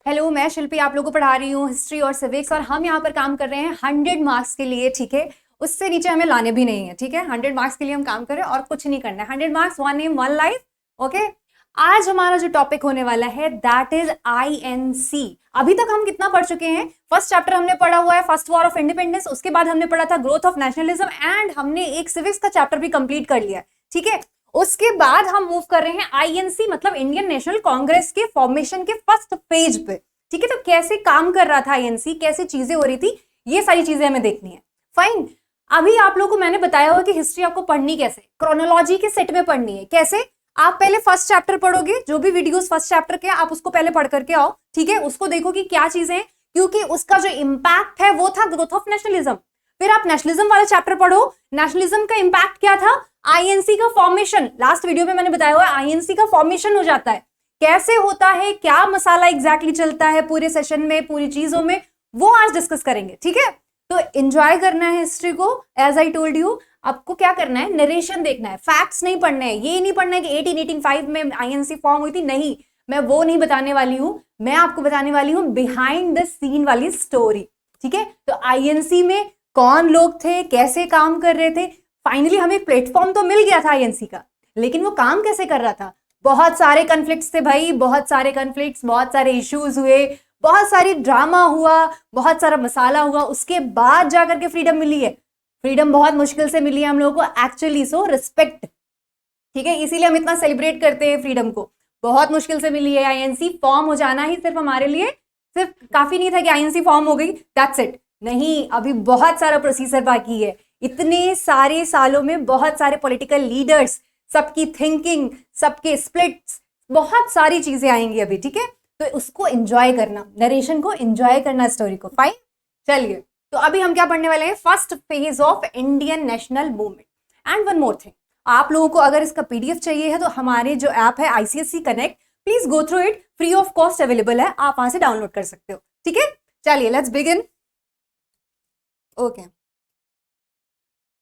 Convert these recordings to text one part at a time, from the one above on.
Hello, मैं शिल्पी आप लोगों को पढ़ा रही हूँ हिस्ट्री और सिविक्स, और हम यहाँ पर काम कर रहे हैं 100 मार्क्स के लिए। ठीक है, उससे नीचे हमें लाने भी नहीं है। ठीक है, 100 मार्क्स के लिए हम काम कर रहे हैं और कुछ नहीं करना है। 100 marks, one name one life. Okay, आज हमारा जो टॉपिक होने वाला है दैट इज आईएनसी। अभी तक हम कितना पढ़ चुके हैं? फर्स्ट चैप्टर हमने पढ़ा हुआ है फर्स्ट वॉर ऑफ इंडिपेंडेंस, उसके बाद हमने पढ़ा था ग्रोथ ऑफ नेशनलिज्म, एंड हमने एक सिविक्स का चैप्टर भी कंप्लीट कर लिया है। ठीक है, उसके बाद हम मूव कर रहे हैं आईएनसी मतलब इंडियन नेशनल कांग्रेस के फॉर्मेशन के फर्स्ट पेज पे। ठीक है, तो कैसे काम कर रहा था आईएनसी, कैसे चीजें हो रही थी, ये सारी चीजें हमें देखनी है। फाइन, अभी आप लोगों को मैंने बताया हुआ कि हिस्ट्री आपको पढ़नी कैसे, क्रोनोलॉजी के सेट में पढ़नी है। कैसे? आप पहले फर्स्ट चैप्टर पढ़ोगे, जो भी वीडियोस फर्स्ट चैप्टर के आप उसको पहले पढ़ करके आओ। ठीक है, उसको देखो कि क्या चीजें हैं, क्योंकि उसका जो इंपैक्ट है वो था ग्रोथ ऑफ नेशनलिज्म। फिर आप नेशनलिज्म वाला चैप्टर पढ़ो, नेशनलिज्म का इंपैक्ट क्या था, आईएनसी का फॉर्मेशन। लास्ट वीडियो में मैंने बताया हुआ है आईएनसी का फॉर्मेशन हो जाता है, कैसे होता है, क्या मसाला एग्जैक्टली चलता है पूरे सेशन में, पूरी चीजों में, वो आज डिस्कस करेंगे। ठीक है, तो एंजॉय करना है हिस्ट्री को। एज आई टोल्ड यू, आपको क्या करना है, नरेशन देखना है, फैक्ट्स नहीं पढ़ने हैं। ये नहीं पढ़ना है कि 1885 में आईएनसी फॉर्म हुई थी, नहीं, मैं वो नहीं बताने वाली हूं। मैं आपको बताने वाली हूं बिहाइंड द सीन वाली स्टोरी। ठीक है, तो आईएनसी में कौन लोग थे, कैसे काम कर रहे थे। फाइनली हमें एक प्लेटफॉर्म तो मिल गया था आईएनसी का, लेकिन वो काम कैसे कर रहा था? बहुत सारे कन्फ्लिक्ट्स थे भाई, बहुत सारे कन्फ्लिक्ट्स, बहुत सारे इश्यूज हुए, बहुत सारी ड्रामा हुआ, बहुत सारा मसाला हुआ, उसके बाद जाकर के फ्रीडम मिली है। फ्रीडम बहुत मुश्किल से मिली है हम लोगों को एक्चुअली, सो रिस्पेक्ट। ठीक है, इसीलिए हम इतना सेलिब्रेट करते हैं फ्रीडम को। बहुत मुश्किल से मिली है। आईएनसी फॉर्म हो जाना ही सिर्फ हमारे लिए सिर्फ काफी नहीं था कि आईएनसी फॉर्म हो गई, दैट्स इट। नहीं, अभी बहुत सारा प्रोसीजर बाकी है। इतने सारे सालों में बहुत सारे पॉलिटिकल लीडर्स, सबकी थिंकिंग, सबके स्प्लिट्स, बहुत सारी चीजें आएंगी अभी। ठीक है, तो उसको एंजॉय करना, नरेशन को एंजॉय करना, स्टोरी को। फाइन, चलिए, तो अभी हम क्या पढ़ने वाले हैं, first phase of Indian national movement. And one more thing, आप लोगों को अगर इसका पीडीएफ चाहिए है तो हमारे जो ऐप है ICSC connect, please go through it, free of cost available है, आप वहां से डाउनलोड कर सकते हो। ठीक है, चलिए लेट्स बिगिन। ओके,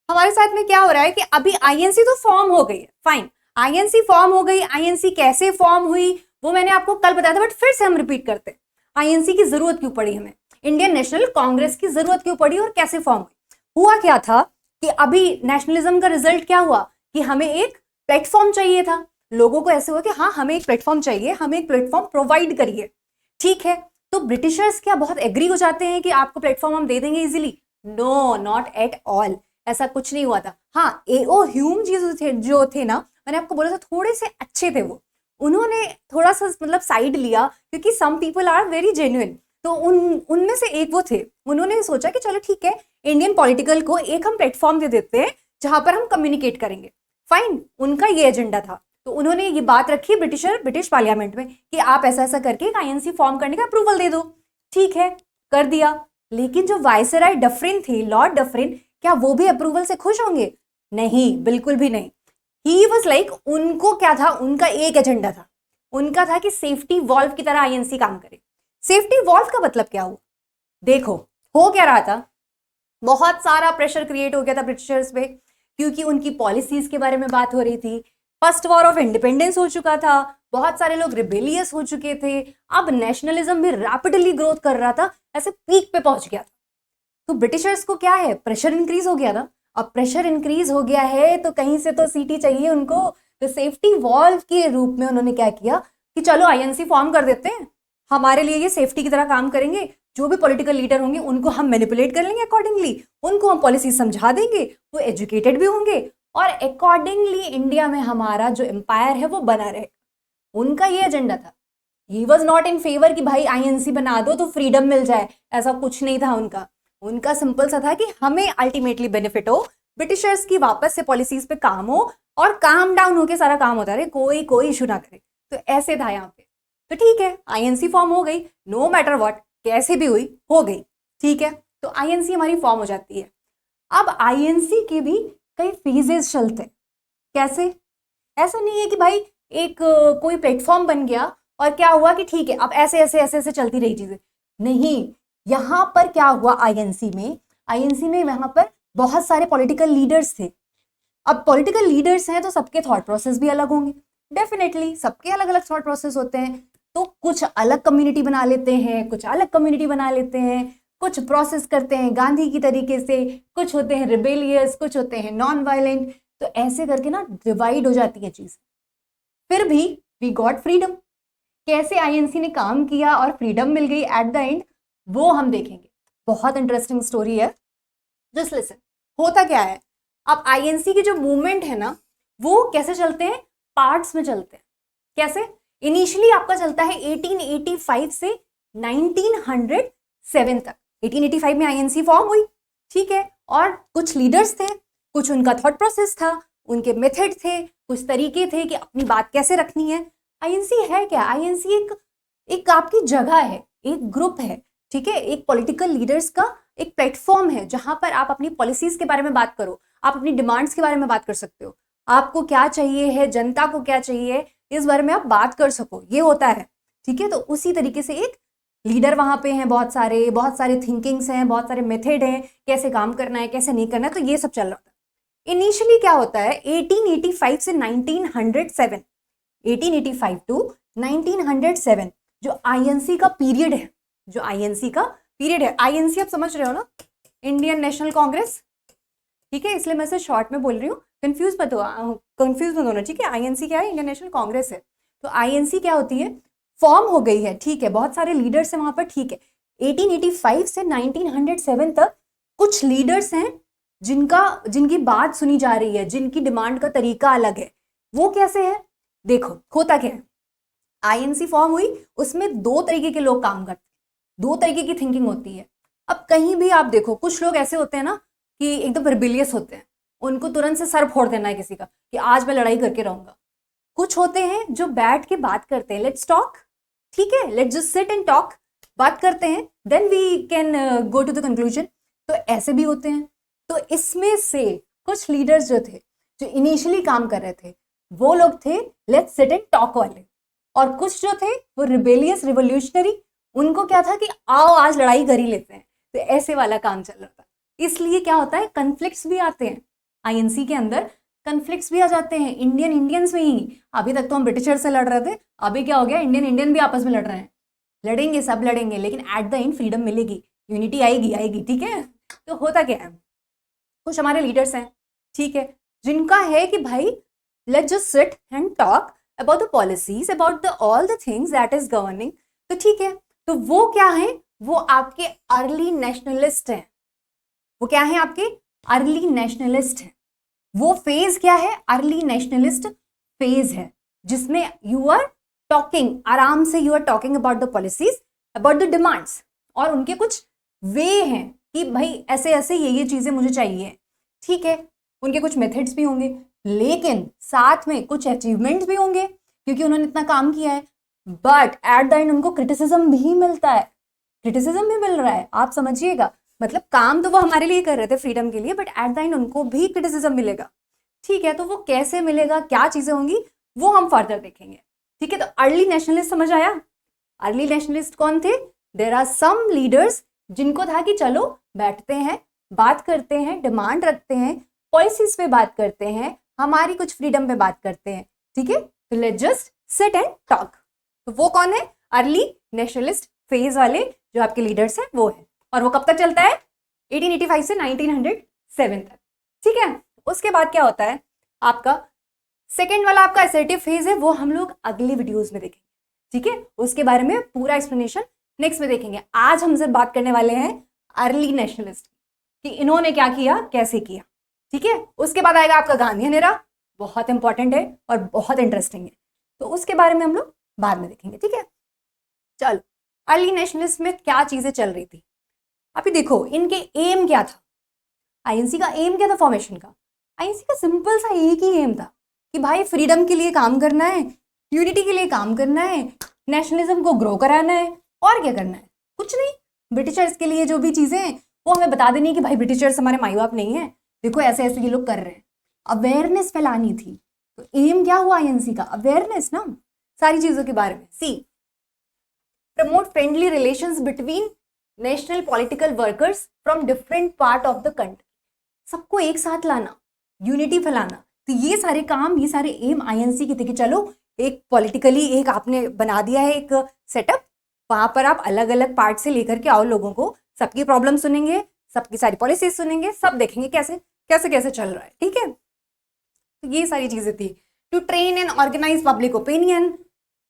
हमारे साथ में क्या हो रहा है कि अभी आईएनसी तो फॉर्म हो गई है। फाइन, आईएनसी फॉर्म हो गई। आईएनसी कैसे फॉर्म हुई वो मैंने आपको कल बताया था, बट फिर से हम रिपीट करते हैं। आईएनसी की जरूरत क्यों पड़ी हमें, इंडियन नेशनल कांग्रेस की जरूरत क्यों पड़ी और कैसे फॉर्म हुई। हुआ क्या था कि अभी नेशनलिज्म का रिजल्ट क्या हुआ कि हमें एक प्लेटफॉर्म चाहिए था। लोगों को ऐसे हुआ कि हाँ, हमें एक प्लेटफॉर्म चाहिए, हमें एक प्लेटफॉर्म प्रोवाइड करिए। ठीक है, तो ब्रिटिशर्स क्या बहुत एग्री हो जाते हैं कि आपको प्लेटफॉर्म हम दे देंगे easily? No, not at all, ऐसा कुछ नहीं हुआ था। हाँ, एओ ह्यूम जी जो थे ना, मैंने आपको बोला था थोड़े से अच्छे थे वो, उन्होंने थोड़ा सा मतलब साइड लिया, क्योंकि some people are very genuine. तो उनमें से एक वो थे, उन्होंने सोचा कि चलो ठीक है, इंडियन पॉलिटिकल को एक हम प्लेटफॉर्म दे देते हैं जहां पर हम कम्युनिकेट करेंगे। फाइन, उनका ये एजेंडा था। तो उन्होंने ये बात रखी ब्रिटिश पार्लियामेंट में कि आप ऐसा ऐसा करके एक आईएनसी फॉर्म करने का अप्रूवल दे दो। ठीक है, कर दिया। लेकिन जो वायसराय डफरिन थे, लॉर्ड डफरिन, क्या वो भी अप्रूवल से खुश होंगे? नहीं, बिल्कुल भी नहीं। ही वाज लाइक, उनको क्या था, उनका एक एजेंडा था, उनका था कि सेफ्टी वॉल्व की तरह आईएनसी काम करे। सेफ्टी वॉल्व का मतलब क्या हुआ? देखो, हो क्या रहा था, बहुत सारा प्रेशर क्रिएट हो गया था ब्रिटिशर्स पे, क्योंकि उनकी पॉलिसीज के बारे में बात हो रही थी। फर्स्ट वॉर ऑफ इंडिपेंडेंस हो चुका था, बहुत सारे लोग रिबेलियस हो चुके थे, अब नेशनलिज्म भी रैपिडली ग्रोथ कर रहा था, ऐसे पीक पे पहुंच गया था। तो ब्रिटिशर्स को क्या है, प्रेशर इंक्रीज हो गया ना। अब प्रेशर इंक्रीज हो गया है तो कहीं से तो सीटी चाहिए उनको। तो सेफ्टी वॉल्व के रूप में उन्होंने क्या किया कि चलो आईएनसी फॉर्म कर देते हैं, हमारे लिए ये सेफ्टी की तरह काम करेंगे। जो भी पॉलिटिकल लीडर होंगे उनको हम मैनिपुलेट कर लेंगे अकॉर्डिंगली, उनको हम पॉलिसी समझा देंगे, वो एजुकेटेड भी होंगे, और अकॉर्डिंगली इंडिया में हमारा जो एम्पायर है वो बना रहे। उनका ये एजेंडा था। He was not in favour कि भाई आईएनसी बना दो तो फ्रीडम मिल जाए, ऐसा कुछ नहीं था उनका। उनका सिंपल सा था कि हमें अल्टीमेटली बेनिफिट हो, ब्रिटिशर्स की वापस से पॉलिसीज पे काम हो, और काम डाउन होके सारा काम होता रहे, कोई इशू ना करे। तो ऐसे था यहाँ पे। तो ठीक है, आईएनसी फॉर्म हो गई, नो मैटर व्हाट, कैसे भी हुई हो गई। ठीक है, तो आईएनसी हमारी फॉर्म हो जाती है। अब आईएनसी के भी कई फेजेस चलते हैं। कैसे? ऐसा नहीं है कि भाई एक कोई प्लेटफॉर्म बन गया और क्या हुआ कि ठीक है अब ऐसे ऐसे ऐसे ऐसे चलती रही चीजें। नहीं, यहां पर क्या हुआ, आईएनसी में वहां पर बहुत सारे पॉलिटिकल लीडर्स थे। अब पॉलिटिकल लीडर्स हैं तो सबके थॉट प्रोसेस भी अलग होंगे, डेफिनेटली सबके अलग अलग थॉट प्रोसेस होते हैं। तो कुछ अलग कम्युनिटी बना लेते हैं, कुछ अलग कम्युनिटी बना लेते हैं, कुछ प्रोसेस करते हैं गांधी की तरीके से, कुछ होते हैं रिबेलियस, कुछ होते हैं नॉन वायलेंट। तो ऐसे करके ना डिवाइड हो जाती है चीज। फिर भी वी गॉट फ्रीडम। कैसे आईएनसी ने काम किया और फ्रीडम मिल गई एट द एंड, वो हम देखेंगे। बहुत इंटरेस्टिंग स्टोरी है, जस्ट लिसन। होता क्या है, अब आईएनसी की जो मूवमेंट है ना, वो कैसे चलते हैं, पार्ट्स में चलते हैं। कैसे? इनिशियली आपका चलता है 1885 से 1907 तक। 1885 में आईएनसी फॉर्म हुई, ठीक है, और कुछ लीडर्स थे, कुछ उनका थॉट प्रोसेस था, उनके मेथड थे, कुछ तरीके थे कि अपनी बात कैसे रखनी है। आईएनसी है क्या? आईएनसी एक आपकी जगह है, एक ग्रुप है, ठीक है, एक पॉलिटिकल लीडर्स का एक प्लेटफॉर्म है जहां पर आप अपनी पॉलिसीज के बारे में बात करो, आप अपनी डिमांड्स के बारे में बात कर सकते हो, आपको क्या चाहिए है, जनता को क्या चाहिए, इस बारे में आप बात कर सको, ये होता है, ठीक है। तो उसी तरीके से एक लीडर वहां पे हैं, बहुत सारे थिंकिंग्स हैं, बहुत सारे मेथड हैं, कैसे काम करना है, कैसे नहीं करना है, तो ये सब चल रहा था। इनिशियली क्या होता है, 1885 से 1907, 1885 टू 1907 जो आईएनसी का पीरियड है, आईएनसी आप समझ रहे हो ना, इंडियन नेशनल कांग्रेस, ठीक है, इसलिए मैं इसे शॉर्ट में बोल रही हूँ, कंफ्यूज मत होना, ठीक है। आईएनसी क्या है? इंडियन नेशनल कांग्रेस है। तो आईएनसी क्या होती है, फॉर्म हो गई है, ठीक है, बहुत सारे लीडर्स हैं वहां पर, ठीक है। 1885 से 1907 तक कुछ लीडर्स हैं जिनकी बात सुनी जा रही है, जिनकी डिमांड का तरीका अलग है। वो कैसे है, देखो होता क्या है, आईएनसी फॉर्म हुई, उसमें दो तरीके के लोग काम करते हैं, दो तरीके की थिंकिंग होती है। अब कहीं भी आप देखो, कुछ लोग ऐसे होते हैं ना कि एकदम रिबेलियस होते हैं, उनको तुरंत से सर फोड़ देना है किसी का कि आज मैं लड़ाई करके रहूंगा। कुछ होते हैं जो बैठ के बात करते हैं, लेट्स टॉक, ठीक है, let's just sit and talk, बात करते हैं, then we can go to the conclusion. तो ऐसे भी होते हैं। तो इसमें से कुछ लीडर्स जो थे, जो इनिशियली काम कर रहे थे, वो लोग थे लेट्स सिट एंड टॉक वाले, और कुछ जो थे वो रिबेलियस रिवोल्यूशनरी, उनको क्या था कि आओ आज लड़ाई कर ही लेते हैं। तो ऐसे वाला काम चल रहा था। इसलिए क्या होता है, कन्फ्लिक्ट्स भी आते हैं आईएनसी के अंदर, कन्फ्लिक्ट्स भी आ जाते हैं इंडियंस में ही। अभी तक तो हम ब्रिटिशर से लड़ रहे थे, अभी क्या हो गया, इंडियन भी आपस में लड़ रहे हैं। लड़ेंगे, सब लड़ेंगे, लेकिन एट द एंड फ्रीडम मिलेगी, यूनिटी आएगी, ठीक है। तो होता क्या है, कुछ हमारे लीडर्स हैं, ठीक है, जिनका है कि भाई let's just sit and talk about the policies, about the all the things that is governing. तो ठीक है, तो वो क्या है, वो आपके अर्ली नेशनलिस्ट हैं। वो क्या है, आपके अर्ली नेशनलिस्ट है। वो फेज क्या है, अर्ली नेशनलिस्ट फेज है, जिसमें यू आर टॉकिंग, आराम से you are talking about the policies, about the demands, और उनके कुछ वे हैं कि भाई ऐसे ऐसे ये चीजें मुझे चाहिए, ठीक है। उनके कुछ मेथड्स भी होंगे, लेकिन साथ में कुछ अचीवमेंट्स भी होंगे क्योंकि उन्होंने इतना काम किया है। बट एट द एंड उनको क्रिटिसिज्म भी मिलता है, क्रिटिसिज्म भी मिल रहा है, आप समझिएगा। मतलब काम तो वो हमारे लिए कर रहे थे फ्रीडम के लिए, बट एट द एंड उनको भी क्रिटिसिज्म मिलेगा, ठीक है। तो वो कैसे मिलेगा, क्या चीजें होंगी, वो हम फर्दर देखेंगे, ठीक है। तो अर्ली नेशनलिस्ट समझ आया। अर्ली नेशनलिस्ट कौन थे, देयर आर सम लीडर्स जिनको था कि चलो बैठते हैं, बात करते हैं, डिमांड रखते हैं, पॉलिसीज पे बात करते हैं, हमारी कुछ फ्रीडम पे बात करते हैं, ठीक है। तो let's just sit and talk. तो वो कौन है, अर्ली नेशनलिस्ट फेज वाले जो आपके लीडर्स हैं, वो है। और वो कब तक चलता है, 1885 से 1907 तक, ठीक है। उसके बाद क्या होता है, आपका सेकेंड वाला आपका असर्टिव फेज है, वो हम लोग अगली वीडियोस में देखेंगे, ठीक है। उसके बारे में पूरा एक्सप्लेनेशन नेक्स्ट में देखेंगे। आज हम सिर्फ बात करने वाले हैं अर्ली नेशनलिस्ट कि इन्होंने क्या किया, कैसे किया, ठीक है। उसके बाद आएगा आपका गांधीयन एरा, बहुत इंपॉर्टेंट है और बहुत इंटरेस्टिंग है, तो उसके बारे में हम लोग बाद में देखेंगे, ठीक है। चलो, अर्ली नेशनलिस्ट में क्या चीजें चल रही थी, अभी देखो इनके एम क्या था, आईएनसी का एम क्या था फॉर्मेशन का। आईएनसी का सिंपल सा एक ही एम था कि भाई फ्रीडम के लिए काम करना है, यूनिटी के लिए काम करना है, नेशनलिज्म को ग्रो कराना है, और क्या करना है, कुछ नहीं। ब्रिटिशर्स के लिए जो भी चीजें हैं वो हमें बता देनी है कि भाई ब्रिटिशर्स हमारे माई बाप नहीं है, देखो ऐसे ऐसे ये लोग कर रहे हैं, अवेयरनेस फैलानी थी। तो एम क्या हुआ आईएनसी का, अवेयरनेस ना, सारी चीजों के बारे में। See, promote friendly relations between national political workers from different part of the country, सबको एक साथ लाना, यूनिटी फैलाना। तो ये सारे काम, ये सारे एम आईएनसी के थे कि चलो एक पॉलिटिकली एक आपने बना दिया है एक सेटअप, वहां पर आप अलग अलग पार्ट से लेकर के आओ लोगों को, सबकी प्रॉब्लम सुनेंगे, सबकी सारी पॉलिसीज सुनेंगे, सब देखेंगे कैसे कैसे कैसे चल रहा है, ठीक है। तो ये सारी चीजें थी। To train and organise public opinion,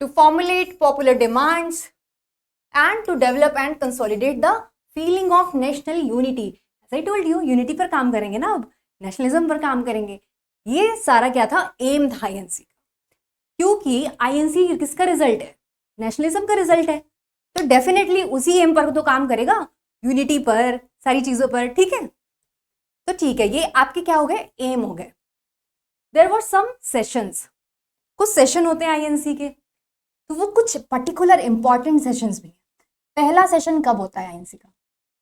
to formulate popular demands and to develop and consolidate the feeling of national unity. As I told you, unity पर काम करेंगे ना, अब नेशनलिज्म पर काम करेंगे। ये सारा क्या था, एम था आईएनसी का, क्योंकि आईएनसी किसका रिजल्ट है, नेशनलिज्म का रिजल्ट है, तो डेफिनेटली उसी एम पर तो काम करेगा, यूनिटी पर, सारी चीजों पर, ठीक है। तो ठीक है, ये आपके क्या हो गए, एम हो गए। देयर वर सम सेशंस, कुछ सेशन होते हैं आईएनसी के, तो वो कुछ पर्टिकुलर इंपॉर्टेंट सेशंस भी हैं। पहला सेशन कब होता है आईएनसी का,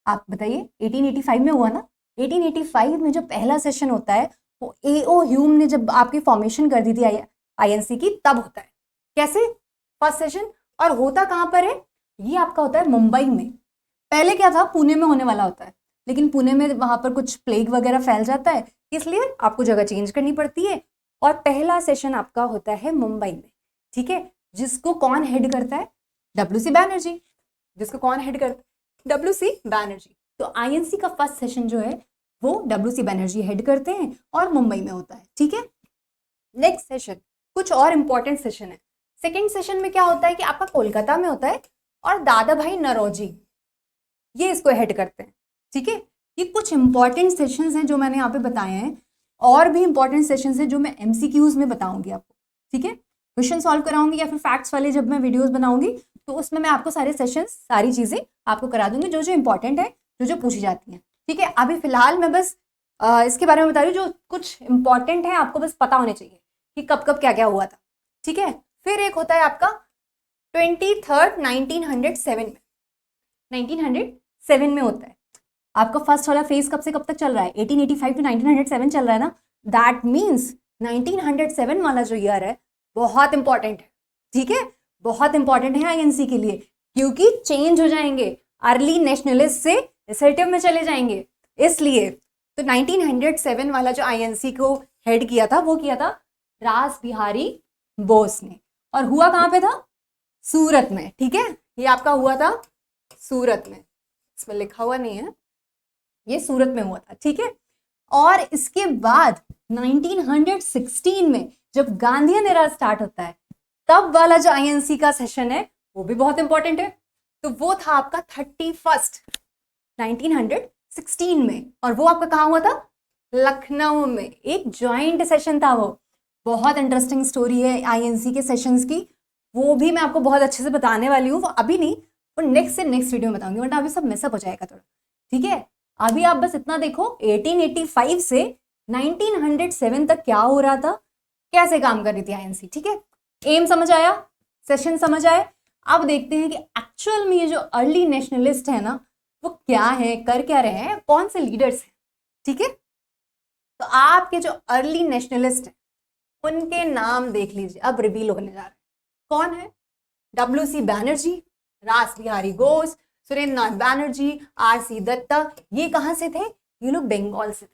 आप बताइए। 1885 में हुआ ना। 1885 में जो पहला सेशन होता है वो एओ ह्यूम ने जब आपकी फॉर्मेशन कर दी थी आईएनसी की, तब होता है। कैसे, फर्स्ट सेशन, और होता कहाँ पर है, ये आपका होता है मुंबई में। पहले क्या था, पुणे में होने वाला होता है, लेकिन पुणे में वहां पर कुछ प्लेग वगैरह फैल जाता है, इसलिए आपको जगह चेंज करनी पड़ती है, और पहला सेशन आपका होता है मुंबई में, ठीक है। जिसको कौन हेड करता है, डब्ल्यूसी बैनर्जी, जिसको कौन हेड करता है, डब्ल्यूसी बैनर्जी। तो आईएनसी का फर्स्ट सेशन जो है वो डब्ल्यूसी बैनर्जी हेड करते हैं और मुंबई में होता है, ठीक है। नेक्स्ट सेशन, कुछ और इंपॉर्टेंट सेशन है। सेकेंड सेशन में क्या होता है कि आपका कोलकाता में होता है, और दादा भाई नौरोजी ये इसको हेड करते हैं, ठीक है। ये कुछ इंपॉर्टेंट सेशंस हैं जो मैंने यहाँ पे बताए हैं, और भी इंपॉर्टेंट सेशंस हैं जो मैं एमसीक्यूज में बताऊंगी आपको, ठीक है। क्वेश्चन सॉल्व कराऊंगी या फिर फैक्ट्स वाले जब मैं वीडियोस बनाऊंगी तो उसमें मैं आपको सारे सेशंस, सारी चीजें आपको करा दूंगी जो जो इंपॉर्टेंट है, जो जो पूछी जाती हैं, ठीक है। अभी फिलहाल मैं बस इसके बारे में बता रही हूँ जो कुछ इंपॉर्टेंट है, आपको बस पता होने चाहिए कि कब कब क्या क्या हुआ था, ठीक है। फिर एक होता है आपका 23 1907 में, 1907 में होता है आपका फर्स्ट वाला फेज। कब से कब तक चल रहा है, 1885 टू 1907 चल रहा है ना। दैट मीन्स 1907 वाला जो ईयर है बहुत इंपॉर्टेंट है, ठीक है, बहुत इंपॉर्टेंट है आईएनसी के लिए, क्योंकि चेंज हो जाएंगे, अर्ली नेशनलिस्ट से असर्टिव में चले जाएंगे, इसलिए। तो 1907 वाला जो आईएनसी को हेड किया था वो किया था रास बिहारी बोस ने, और हुआ कहाँ पे था, सूरत में, ठीक है। ये आपका हुआ था सूरत में, इसमें लिखा हुआ नहीं है, ये सूरत में हुआ था, ठीक है। और इसके बाद 1916 में जब गांधीयन एरा स्टार्ट होता है, तब वाला जो आईएनसी का सेशन है वो भी बहुत इंपॉर्टेंट है। तो वो था आपका 31 1916 में, और वो आपका कहाँ हुआ था, लखनऊ में। एक ज्वाइंट सेशन था वो। बहुत इंटरेस्टिंग स्टोरी है आईएनसी के सेशंस की, वो भी मैं आपको बहुत अच्छे से बताने वाली हूँ। वो अभी नहीं, वो नेक्स्ट से नेक्स्ट वीडियो में बताऊंगी, वरना अभी सब मिसअप हो जाएगा थोड़ा, ठीक है। अभी आप बस इतना देखो 1885 से 1907 तक क्या हो रहा था, कैसे काम कर रही थी आईएनसी, ठीक है। एम समझ आया, सेशन समझ आए। अब देखते हैं कि एक्चुअल में ये जो अर्ली नेशनलिस्ट है ना वो क्या है, कर क्या रहे हैं, कौन से लीडर्स हैं, ठीक है। तो आपके जो अर्ली नेशनलिस्ट हैं उनके नाम देख लीजिए, अब रिवील होने जा रहे हैं। कौन है, डब्ल्यूसी बैनर्जी, रास बिहारी घोष, सुरेंद्र नाथ बैनर्जी, आरसी दत्ता। ये कहाँ से थे, ये लोग बंगाल से थे।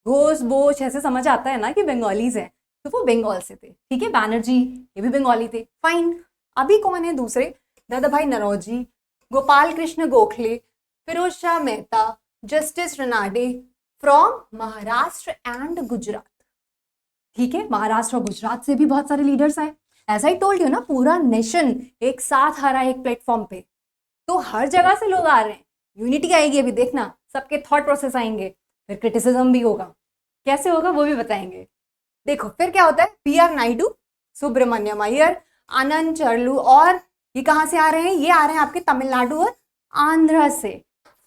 घोष बोस ऐसे समझ आता है ना कि बंगालीज हैं, तो वो बंगाल से थे, ठीक है। बैनर्जी ये भी बंगाली थे, फाइन। अभी कौन है दूसरे, Dadabhai Naoroji, Gopal Krishna Gokhale, Pherozeshah Mehta, justice Ranade from Maharashtra and Gujarat, ठीक है। महाराष्ट्र और गुजरात से भी बहुत सारे लीडर्स आए। ऐसा ही टोल्ड यू ना, पूरा नेशन एक साथ आ रहा है एक प्लेटफॉर्म पे, तो हर जगह से लोग आ रहे हैं, यूनिटी आएगी। अभी देखना, सबके थॉट प्रोसेस आएंगे, फिर क्रिटिसिज्म भी होगा, कैसे होगा वो भी बताएंगे। देखो फिर क्या होता है, पीआर नायडू, सुब्रमण्यम अय्यर, आनंद चरलू, और ये कहाँ से आ रहे हैं, ये आ रहे हैं आपके तमिलनाडु और आंध्र से,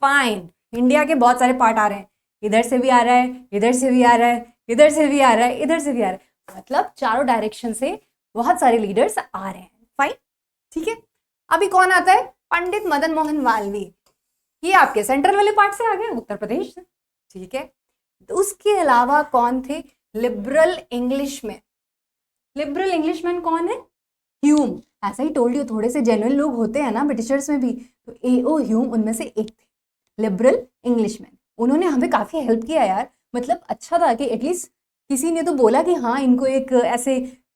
फाइन। इंडिया के बहुत सारे पार्ट आ रहे हैं, इधर से भी आ रहा है, इधर से भी आ रहा है, इधर से भी आ रहा है, इधर से भी आ रहा है, मतलब चारों डायरेक्शन से बहुत सारे लीडर्स आ रहे हैं, फाइन, ठीक है। अभी कौन आता है, पंडित मदन मोहन मालवीय, ये आपके सेंट्रल वाले पार्ट से आ गए, उत्तर प्रदेश से, ठीक है। तो उसके अलावा कौन थे, लिबरल इंग्लिशमैन। लिबरल इंग्लिशमैन कौन है, ह्यूम। ऐसा ही टोल्ड यू, थोड़े से जेन्युइन लोग होते हैं ना ब्रिटिशर्स में भी, तो एओ ह्यूम उनमें से एक थे, लिबरल इंग्लिशमैन। उन्होंने हमें काफी हेल्प किया यार, मतलब अच्छा था कि एटलीस्ट किसी ने तो बोला कि हाँ इनको एक ऐसे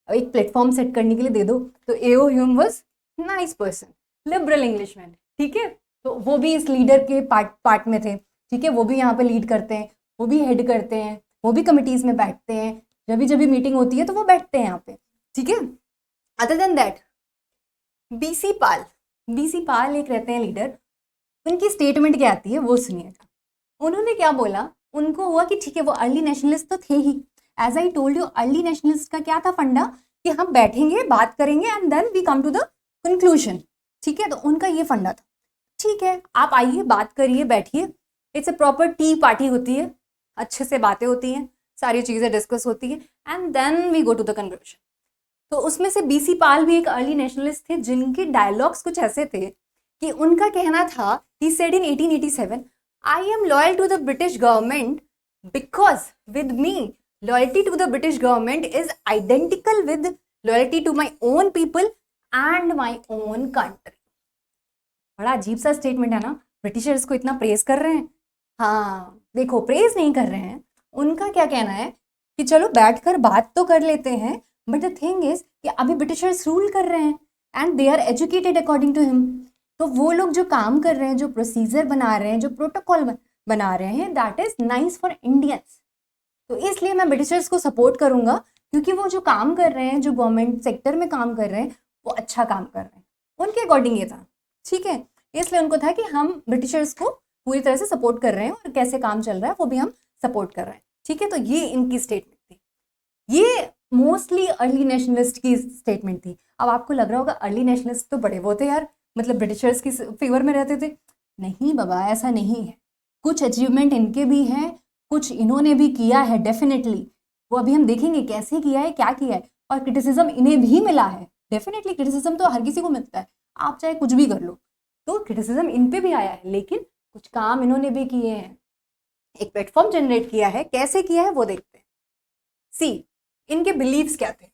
एक प्लेटफॉर्म सेट करने के लिए दे दो। तो A O Hume was nice person, liberal Englishman, ठीक है। तो वो भी इस लीडर के पार्ट में थे, ठीक है। वो भी यहाँ पे लीड करते हैं, वो भी हेड करते हैं, वो भी कमिटीज में बैठते हैं, जब भी मीटिंग होती है तो वो बैठते हैं यहाँ पे, ठीक है। अदर देन दैट बीसी पाल एक रहते हैं लीडर। उनकी स्टेटमेंट क्या आती है वो सुनिएगा। उन्होंने क्या बोला, उनको हुआ कि ठीक है वो अर्ली नेशनलिस्ट तो थे ही, as I told you early nationalist का क्या था फंडा, कि हम बैठेंगे बात करेंगे and then we come to the conclusion, ठीक है। तो उनका ये फंडा था, ठीक है आप आइए बात करिए बैठिए, it's a proper T party होती है, अच्छे से बातें होती हैं, सारी चीज़ें डिस्कस होती है and then we go to the conclusion. तो उसमें से बीसी पाल भी एक अर्ली नेशनलिस्ट थे, जिनके डायलॉग्स कुछ ऐसे थे कि उनका कहना था, he said in 1887, I am loyal to the British government because with me loyalty to the British government is identical with loyalty to my own people and my own country. बड़ा अजीब सा स्टेटमेंट है ना, Britishers को इतना praise कर रहे हैं। हाँ देखो, प्रेज नहीं कर रहे हैं, उनका क्या कहना है कि चलो बैठकर बात तो कर लेते हैं, बट द थिंग इज कि अभी ब्रिटिशर्स रूल कर रहे हैं and they are educated according to him. तो वो लोग जो काम कर रहे हैं, जो प्रोसीजर बना रहे हैं, जो प्रोटोकॉल बना रहे हैं, that is nice for Indians. तो इसलिए मैं ब्रिटिशर्स को सपोर्ट करूंगा, क्योंकि वो जो काम कर रहे हैं, जो गवर्नमेंट सेक्टर में काम कर रहे हैं, वो अच्छा काम कर रहे हैं। उनके अकॉर्डिंग ये था, ठीक है। इसलिए उनको था कि हम ब्रिटिशर्स को पूरी तरह से सपोर्ट कर रहे हैं और कैसे काम चल रहा है वो भी हम सपोर्ट कर रहे हैं, ठीक है। तो ये इनकी स्टेटमेंट थी, ये मोस्टली अर्ली नेशनलिस्ट की स्टेटमेंट थी। अब आपको लग रहा होगा अर्ली नेशनलिस्ट तो बड़े वो थे यार, मतलब ब्रिटिशर्स की फेवर में रहते थे। नहीं बाबा, ऐसा नहीं है। कुछ अचीवमेंट इनके भी हैं, कुछ इन्होंने भी किया है डेफिनेटली। वो अभी हम देखेंगे कैसे किया है, क्या किया है, और क्रिटिसिज्म इन्हें भी मिला है। डेफिनेटली क्रिटिसिज्म तो हर किसी को मिलता है, आप चाहे कुछ भी कर लो, तो क्रिटिसिज्म इन पे भी आया है, लेकिन कुछ काम इन्होंने भी किए हैं, एक प्लेटफॉर्म जनरेट किया है। कैसे किया है वो देखते हैं। सी, इनके बिलीव्स क्या थे,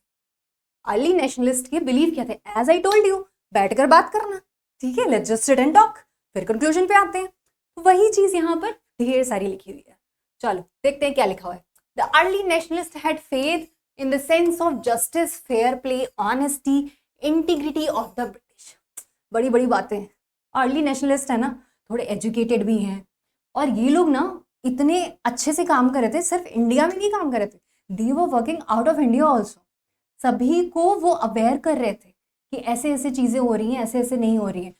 अर्ली नेशनलिस्ट के बिलीव क्या थे, एज आई टोल्ड यू, बैठकर बात करना, ठीक है, let's just sit and talk, फिर कंक्लूजन पे आते हैं। तो वही चीज यहाँ पर ढेर सारी लिखी हुई है। चलो देखते हैं क्या लिखा हुआ है। The early nationalist had faith in the sense of justice, fair play, honesty, integrity of the British. बड़ी बड़ी बातें। अर्ली नेशनलिस्ट है ना, थोड़े एजुकेटेड भी हैं, और ये लोग ना इतने अच्छे से काम कर रहे थे, सिर्फ इंडिया में नहीं काम कर रहे थे, they were working out of India also. सभी को वो अवेयर कर रहे थे कि ऐसे ऐसे चीज़ें हो रही हैं, ऐसे ऐसे नहीं हो रही हैं।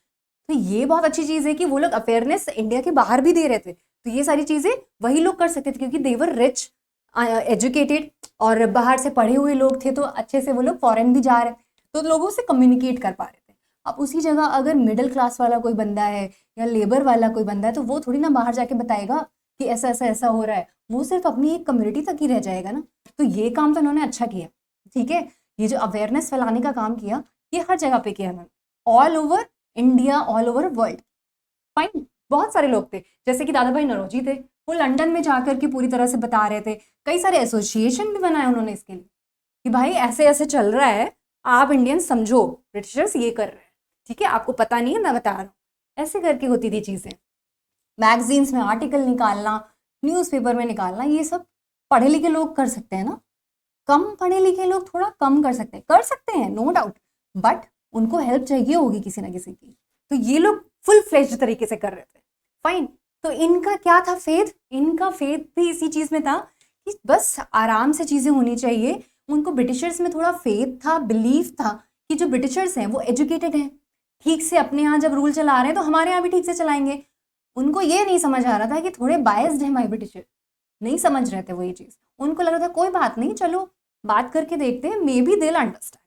तो ये बहुत अच्छी चीज़ है कि वो लोग अवेयरनेस इंडिया के बाहर भी दे रहे थे। तो ये सारी चीज़ें वही लोग कर सकते थे, क्योंकि दे वर रिच, एजुकेटेड, और बाहर से पढ़े हुए लोग थे, तो अच्छे से वो लोग फॉरेन भी जा रहे, तो लोगों से कम्युनिकेट कर पा रहे थे। अब उसी जगह अगर मिडिल क्लास वाला कोई बंदा है या लेबर वाला कोई बंदा है, तो वो थोड़ी ना बाहर जाके बताएगा कि ऐसा ऐसा ऐसा हो रहा है, वो सिर्फ अपनी एक कम्युनिटी तक ही रह जाएगा ना। तो ये काम तो उन्होंने अच्छा किया, ठीक है। ये जो अवेयरनेस फैलाने का काम किया, ये हर जगह पे किया उन्होंने, all over India, all over world. Fine, बहुत सारे लोग थे, जैसे कि दादा भाई नौरोजी थे, वो लंदन में जाकर के पूरी तरह से बता रहे थे। कई सारे एसोसिएशन भी बनाए उन्होंने इसके लिए कि भाई ऐसे ऐसे चल रहा है, आप इंडियन समझो, ब्रिटिशर्स ये कर रहे हैं, ठीक है, आपको पता नहीं है, मैं बता रहा हूँ। ऐसे करके होती थी चीज़ें। मैगजीन्स में आर्टिकल निकालना, न्यूज़पेपर में निकालना, ये सब पढ़े लिखे लोग कर सकते हैं ना, कम पढ़े लिखे लोग थोड़ा कम कर सकते हैं नो डाउट, बट उनको हेल्प चाहिए होगी किसी ना किसी की। तो ये लोग फुल फ्लेज्ड तरीके से कर रहे थे। फाइन, तो इनका क्या था फेथ, इनका फेथ भी इसी चीज में था कि बस आराम से चीजें होनी चाहिए। उनको ब्रिटिशर्स में थोड़ा फेथ था, बिलीफ था कि जो ब्रिटिशर्स हैं वो एजुकेटेड हैं, ठीक से अपने यहाँ जब रूल चला रहे हैं तो हमारे यहाँ भी ठीक से चलाएंगे। उनको ये नहीं समझ आ रहा था कि थोड़े बायस्ड है हमारे ब्रिटिशर, नहीं समझ रहे थे वो ये चीज। उनको लग रहा था कोई बात नहीं, चलो बात करके देखते हैं, may be they will understand,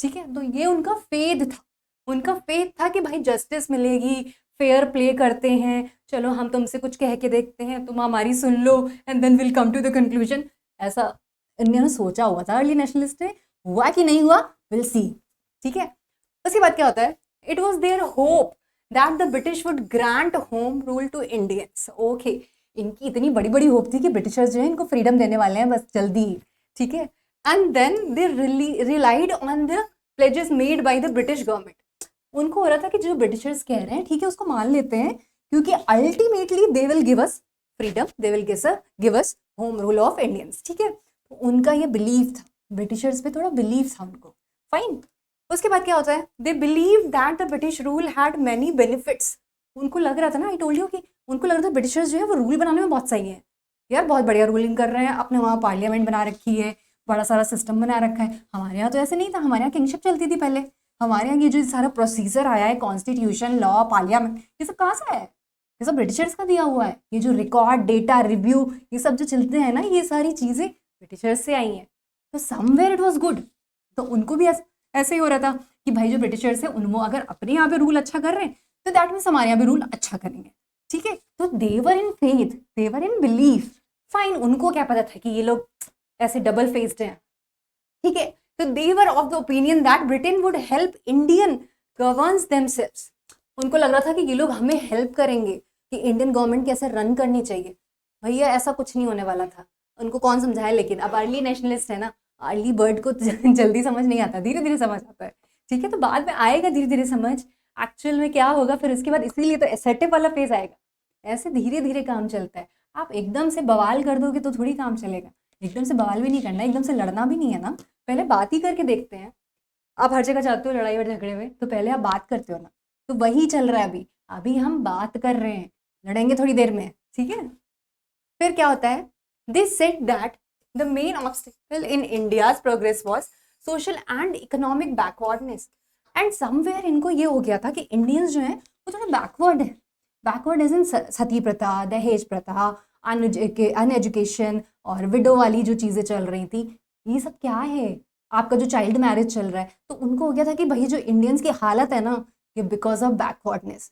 ठीक है। तो ये उनका फेथ था, उनका फेथ था कि भाई जस्टिस मिलेगी, फेयर प्ले करते हैं, चलो हम तुमसे कुछ कह के देखते हैं, तुम हमारी सुन लो and then will come to the conclusion. ऐसा इन्होंने सोचा हुआ था अर्ली नेशनलिस्ट ने, हुआ कि नहीं हुआ विल सी, ठीक है। उसके बाद क्या होता है, it was their hope that the British would grant home rule to Indians. Okay, इनकी इतनी बड़ी बड़ी होप थी कि ब्रिटिशर्स जो है इनको फ्रीडम देने वाले हैं बस जल्दी ही, ठीक है। And then they relied on the pledges made by the British government. उनको हो रहा था कि जो ब्रिटिशर्स कह रहे हैं ठीक है उसको मान लेते हैं, क्योंकि ultimately they will give us freedom, they will give us home rule of Indians, ठीक है। तो उनका ये बिलीव था ब्रिटिशर्स पे थोड़ा बिलीव था उनको, फाइन। उसके बाद क्या होता है, they believe that the British rule had many benefits. उनको लग रहा था ना, आई टोल्ड यू कि उनको लग रहा था ब्रिटिशर्स जो है वो रूल बनाने में बहुत सही है, यार बहुत बढ़िया रूलिंग कर रहे हैं, अपने वहाँ पार्लियामेंट बना रखी है, बड़ा सारा सिस्टम बना रखा है। हमारे यहाँ तो ऐसे नहीं था, हमारे यहाँ किंगशिप चलती थी पहले। हमारे यहाँ ये जो सारा प्रोसीजर आया है, कॉन्स्टिट्यूशन, लॉ, पार्लियामेंट, ये सब कहाँ से आया है? ये सब ब्रिटिशर्स का दिया हुआ है। ये जो रिकॉर्ड, डेटा, रिव्यू, ये सब जो चलते हैं ना, ये सारी चीज़ें ब्रिटिशर्स से आई हैं। तो समवेयर इट वॉज गुड। तो उनको भी ऐसे ही हो रहा था कि भाई जो ब्रिटिशर्स है, उनको अगर अपने यहाँ पे रूल अच्छा कर रहे हैं तो दैट मीन्स हमारे यहाँ भी रूल अच्छा करेंगे, ठीक है। तो they were in faith, they were in belief, fine. उनको क्या पता था कि ये लोग ऐसे डबल फेस्ड हैं, ठीक है। तो they were of the opinion that Britain would help Indian governs themselves. उनको लग रहा था कि ये लोग हमें हेल्प करेंगे कि इंडियन गवर्नमेंट कैसे रन करनी चाहिए। भैया ऐसा कुछ नहीं होने वाला था, उनको कौन समझाए। लेकिन अब अर्ली नेशनलिस्ट है ना, अर्ली बर्ड को जल्दी समझ नहीं आता, धीरे धीरे समझ आता है, ठीक है। तो बाद में आएगा धीरे धीरे समझ एक्चुअल में क्या होगा फिर उसके बाद, इसीलिए तो एसेटिव वाला फेज आएगा। ऐसे धीरे धीरे काम चलता है। आप एकदम से बवाल कर दोगे तो थोड़ी काम चलेगा। एकदम से बवाल भी नहीं करना, एकदम से लड़ना भी नहीं है ना, पहले बात ही करके देखते हैं। आप हर जगह जाते हो लड़ाई और झगड़े में, तो पहले आप बात करते हो ना, तो वही चल रहा है अभी। अभी हम बात कर रहे हैं, लड़ेंगे थोड़ी देर में, ठीक है। फिर क्या होता है, they said that the main obstacle in India's progress was social and economic backwardness. And somewhere इनको ये हो गया था कि इंडियंस जो है वो थोड़ा बैकवर्ड है। बैकवर्ड एज इन सती प्रथा, दहेज प्रथा, अनएजुकेशन और विडो वाली जो चीज़ें चल रही थी, ये सब क्या है, आपका जो चाइल्ड मैरिज चल रहा है। तो उनको हो गया था कि भाई जो इंडियंस की हालत है ना, ये because of backwardness.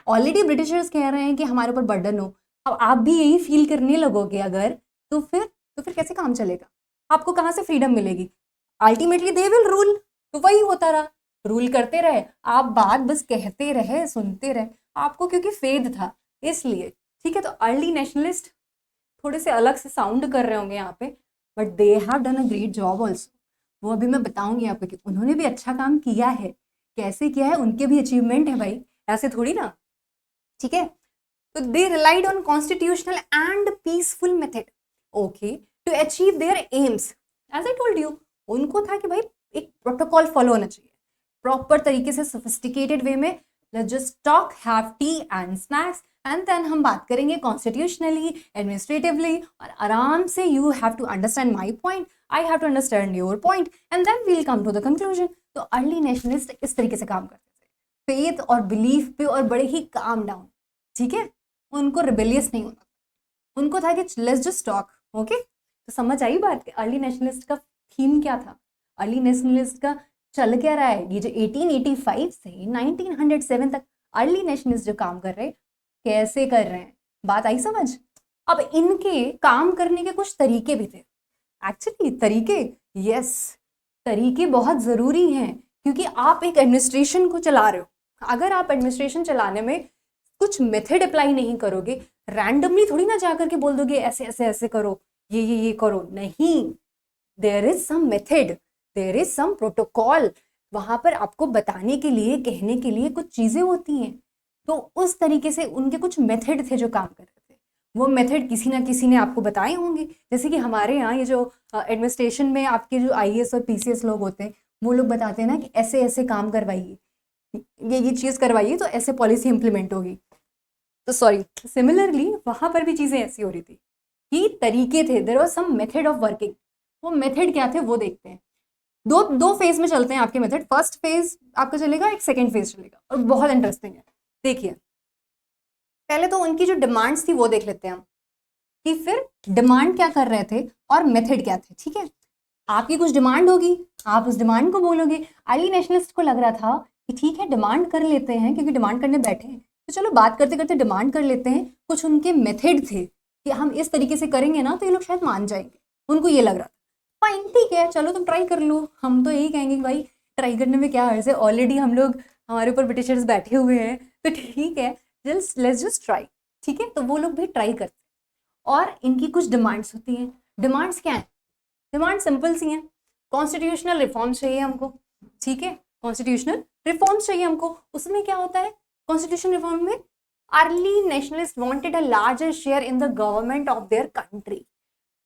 Already Britishers कह रहे हैं कि हमारे ऊपर बर्डन हो, अब आप भी यही फील करने लगोगे अगर, तो फिर कैसे काम चलेगा? आपको कहाँ से फ्रीडम मिलेगी? Ultimately they will rule. तो वही होता रहा, रूल करते रहे, आप बात बस कहते रहे, सुनते रहे, आपको क्योंकि फेद था इसलिए, ठीक है। तो अर्ली नेशनलिस्ट थोड़े से अलग से साउंड कर रहे होंगे यहाँ पे, but they have done a great job also. वो अभी मैं बताऊंगी आपको कि उन्होंने भी अच्छा काम किया है, कैसे किया है, उनके भी अचीवमेंट है भाई, ऐसे थोड़ी ना, ठीक है। तो they relied on constitutional and peaceful method, okay, to achieve their aims. As I told you, उनको था कि भाई एक प्रोटोकॉल फॉलो होना चाहिए, प्रॉपर तरीके से, सोफिस्टिकेटेड वे में। Let's just talk, have tea and snacks, and then हम बात करेंगे कॉन्स्टिट्यूशनली, एडमिनिस्ट्रेटिवली, और आराम से you have to understand my point, I have to understand your point, and then we'll come to the conclusion. तो early nationalist इस तरीके से काम करते थे, फेथ और बिलीफ पे, और बड़े ही काम डाउन, ठीक है। उनको रिबेलियस नहीं होना, उनको था कि लेट्स जस्ट टॉक, ओके। तो समझ आई बात कि अर्ली नेशनलिस्ट का थीम क्या था, अर्ली नेशनलिस्ट का चल क्या रहा है। ये जो 1885 से 1907 तक अर्ली नेशनलिस्ट जो काम कर रहे, कैसे कर रहे हैं, बात आई समझ। अब इनके काम करने के कुछ तरीके भी थे, एक्चुअली तरीके, यस, तरीके बहुत ज़रूरी हैं, क्योंकि आप एक एडमिनिस्ट्रेशन को चला रहे हो। अगर आप एडमिनिस्ट्रेशन चलाने में कुछ मेथड अप्लाई नहीं करोगे, रैंडमली थोड़ी ना जा करके बोल दोगे ऐसे ऐसे ऐसे करो, ये करो, नहीं। There is some method, there is some protocol, वहां पर आपको बताने के लिए, कहने के लिए कुछ चीजें होती हैं। तो उस तरीके से उनके कुछ मेथड थे जो काम कर रहे थे। वो मेथड किसी ना किसी ने आपको बताए होंगे। जैसे कि हमारे यहाँ ये जो एडमिनिस्ट्रेशन में आपके जो IAS और PCS लोग होते हैं, वो लोग बताते हैं ना कि ऐसे ऐसे काम करवाइए, ये चीज़ करवाइए तो ऐसे पॉलिसी इंप्लीमेंट होगी। तो सॉरी, सिमिलरली वहाँ पर भी चीज़ें ऐसी हो रही थी कि तरीके थे, there was some method of working. वो मेथड क्या थे वो देखते हैं। दो फेज में चलते हैं आपके मेथड। फर्स्ट फेज आपका चलेगा, एक सेकेंड फेज चलेगा, और बहुत इंटरेस्टिंग है। देखिए, पहले तो उनकी जो डिमांड्स थी वो देख लेते हैं हम, कि फिर डिमांड क्या कर रहे थे और मेथड क्या थे, ठीक है। आपकी कुछ डिमांड होगी, आप उस डिमांड को बोलोगे। अर्ली नेशनलिस्ट को लग रहा था कि ठीक है डिमांड कर लेते हैं, क्योंकि डिमांड करने बैठे हैं, तो चलो बात करते करते डिमांड कर लेते हैं। कुछ उनके मेथड थे कि हम इस तरीके से करेंगे ना तो ये लोग शायद मान जाएंगे, उनको ये लग रहा था। फाइन, ठीक है, चलो तुम ट्राई कर लो। हम तो यही कहेंगे कि भाई ट्राई करने में क्या है, ऑलरेडी हम लोग, हमारे ऊपर ब्रिटिशर्स बैठे हुए हैं, तो ठीक है, लेट्स जस्ट ट्राई, ठीक है। तो वो लोग भी ट्राई करते हैं, और इनकी कुछ डिमांड्स होती हैं। डिमांड्स क्या है? डिमांड सिंपल सी हैं, कॉन्स्टिट्यूशनल रिफॉर्म्स चाहिए हमको, ठीक है, कॉन्स्टिट्यूशनल रिफॉर्म्स चाहिए हमको। उसमें क्या होता है कॉन्स्टिट्यूशन रिफॉर्म में? Early nationalist wanted a larger share in the government of their country.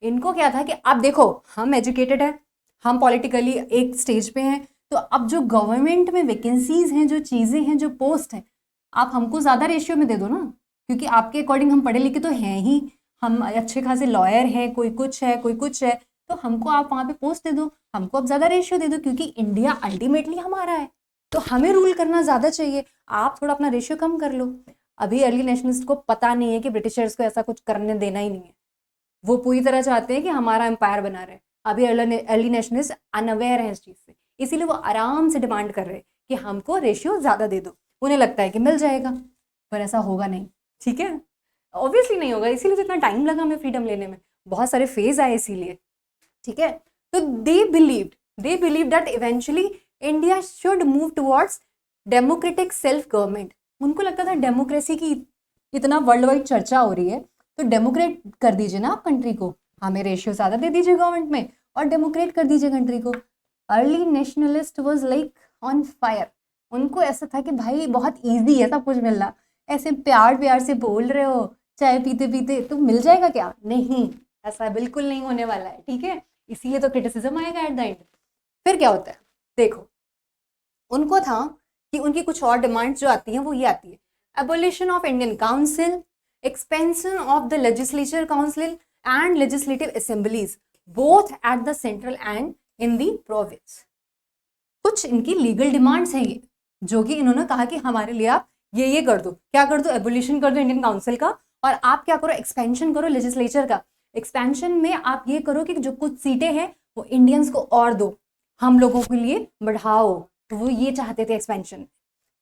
इनको क्या था कि अब देखो हम एजुकेटेड है, हम पॉलिटिकली एक स्टेज पे हैं, तो अब जो गवर्नमेंट में वैकेंसीज हैं, जो चीजें हैं, जो पोस्ट है, आप हमको ज्यादा रेशियो में दे दो ना, क्योंकि आपके अकॉर्डिंग हम पढ़े लिखे तो हैं ही, हम अच्छे खासे लॉयर हैं, कोई कुछ है कोई कुछ है, तो हमको आप वहां पे पोस्ट दे दो, हमको अब ज्यादा रेशियो दे दो, क्योंकि इंडिया अल्टीमेटली हमारा है, तो हमें रूल करना ज्यादा चाहिए, आप थोड़ा अपना रेशियो कम कर लो। अभी अर्ली नेशनलिस्ट को पता नहीं है कि ब्रिटिशर्स को ऐसा कुछ करने देना ही नहीं है, वो पूरी तरह चाहते हैं कि हमारा एम्पायर बना रहे। अभी अर्ली नेशनलिस्ट अनअवेयर है इस चीज से, इसीलिए वो आराम से डिमांड कर रहे हैं कि हमको रेशियो ज्यादा दे दो, उन्हें लगता है कि मिल जाएगा, पर ऐसा होगा नहीं, ठीक है, ऑब्वियसली नहीं होगा, इसीलिए तो इतना टाइम लगा हमें फ्रीडम लेने में, बहुत सारे फेज आए इसीलिए, ठीक है। तो they believe that eventually India should move towards democratic self government. उनको लगता था डेमोक्रेसी की इतना वर्ल्ड वाइड चर्चा हो रही है, तो डेमोक्रेट कर दीजिए ना आप कंट्री को, हमें रेशियो ज्यादा दे दीजिए गवर्नमेंट में और डेमोक्रेट कर दीजिए कंट्री को। Early nationalist was like on fire, उनको ऐसा था कि भाई बहुत इजी है सब कुछ मिलना, ऐसे प्यार प्यार से बोल रहे हो चाय पीते पीते तो मिल जाएगा क्या, नहीं, ऐसा बिल्कुल नहीं होने वाला है, ठीक है, इसीलिए तो क्रिटिसिज्म आएगा एट द एंड। फिर क्या होता है, देखो उनको था कि उनकी कुछ और डिमांड्स जो आती हैं वो ये आती है, abolition of Indian council, expansion of the legislature council and legislative assemblies both at the central and in the province। कुछ इनकी लीगल डिमांड्स हैं ये, जो कि इन्होंने कहा कि हमारे लिए आप ये कर दो, क्या कर दो, एबोलिशन कर दो इंडियन काउंसिल का, और आप क्या करो, एक्सपेंशन करो लेजिस्लेचर का। एक्सपेंशन में आप ये करो कि जो कुछ सीटें हैं वो इंडियंस को और दो, हम लोगों के लिए बढ़ाओ, तो वो ये चाहते थे एक्सपेंशन,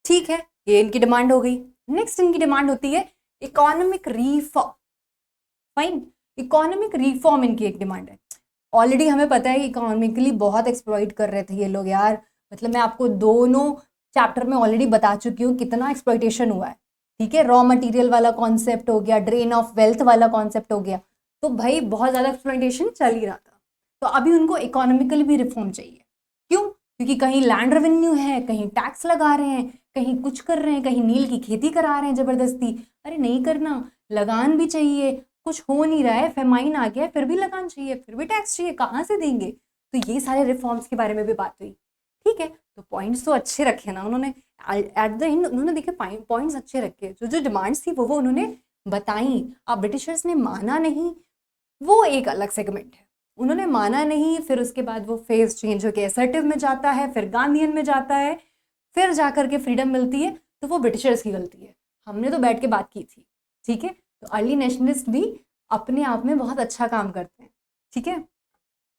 ठीक है, ये इनकी डिमांड हो गई। नेक्स्ट इनकी डिमांड होती है economic reform, fine, economic reform इनकी एक डिमांड है। ऑलरेडी हमें पता है कि इकोनॉमिकली बहुत एक्सप्लॉइट कर रहे थे ये लोग यार, मतलब मैं आपको दोनों चैप्टर में ऑलरेडी बता चुकी हूँ कितना एक्सप्लॉइटेशन हुआ है, ठीक है, रॉ मटेरियल वाला कॉन्सेप्ट हो गया, ड्रेन ऑफ वेल्थ वाला कॉन्सेप्ट हो गया, तो भाई बहुत ज़्यादा एक्सप्लॉइटेशन चल ही रहा था। तो अभी उनको इकोनॉमिकली भी रिफॉर्म चाहिए, क्यों, क्योंकि कहीं लैंड रेवेन्यू है, कहीं टैक्स लगा रहे हैं, कहीं कुछ कर रहे हैं, कहीं नील की खेती करा रहे हैं जबरदस्ती, अरे नहीं करना, लगान भी चाहिए, कुछ हो नहीं रहा है, फेमाइन आ गया है, फिर भी लगान चाहिए, फिर भी टैक्स चाहिए, कहाँ से देंगे, तो ये सारे रिफॉर्म्स के बारे में भी बात हुई, ठीक है। तो पॉइंट्स तो अच्छे रखे ना उन्होंने, एट द एंड उन्होंने देखे पॉइंट्स अच्छे रखे, जो जो डिमांड्स थी वो उन्होंने बताई। अब ब्रिटिशर्स ने माना नहीं, वो एक अलग सेगमेंट है, उन्होंने माना नहीं, फिर उसके बाद वो फेज चेंज होकर असर्टिव में जाता है, फिर गांधीयन में जाता है, फिर जाकर के फ्रीडम मिलती है, तो वो ब्रिटिशर्स की गलती है, हमने तो बैठ के बात की थी, ठीक है। तो अर्ली नेशनलिस्ट भी अपने आप में बहुत अच्छा काम करते हैं, ठीक है,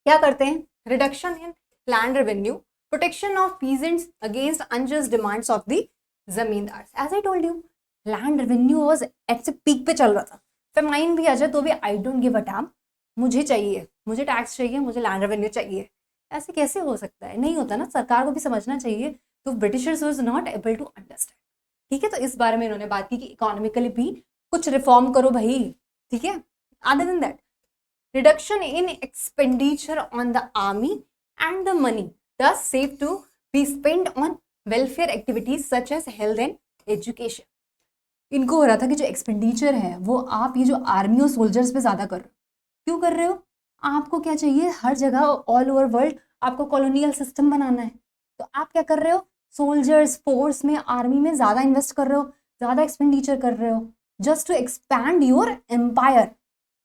क्या करते हैं, reduction in land revenue, protection of peasants against unjust demands of the zamindars. As I told you, land revenue was at से पीक पे चल रहा था, फेमाइन भी आ जाए तो भी I don't give a dam, मुझे चाहिए, मुझे टैक्स चाहिए, मुझे लैंड रेवेन्यू चाहिए, ऐसे कैसे हो सकता है, नहीं होता ना, सरकार को भी समझना चाहिए। तो Britishers was not able to understand, ठीक है, तो इस बारे में इन्होंने बात की कि इकोनॉमिकली भी कुछ रिफॉर्म करो भाई, ठीक है। Other than that, reduction in expenditure on the army and the money thus saved to be spent on welfare activities such as health and education। इनको हो रहा था कि जो एक्सपेंडिचर है वो आप ये जो आर्मी और सोल्जर्स पे ज्यादा कर रहे हो, क्यों कर रहे हो, आपको क्या चाहिए, हर जगह ऑल ओवर वर्ल्ड आपको कॉलोनियल सिस्टम बनाना है, तो आप क्या कर रहे हो, सोल्जर्स फोर्स में, आर्मी में ज्यादा इन्वेस्ट कर रहे हो, ज्यादा एक्सपेंडिचर कर रहे हो, just to expand your empire,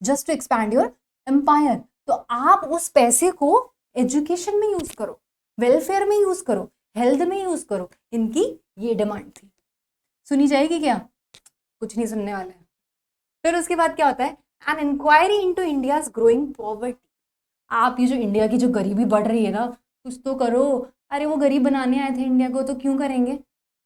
just to expand your empire. तो आप उस पैसे को एजुकेशन में यूज करो, वेलफेयर में यूज करो, हेल्थ में यूज करो, इनकी ये डिमांड थी। सुनी जाएगी क्या, कुछ नहीं सुनने वाले हैं। फिर उसके बाद क्या होता है, an inquiry into India's growing poverty. आप ये जो इंडिया की जो गरीबी बढ़ रही है ना, कुछ तो करो, अरे वो गरीब बनाने आए थे इंडिया को तो क्यों करेंगे,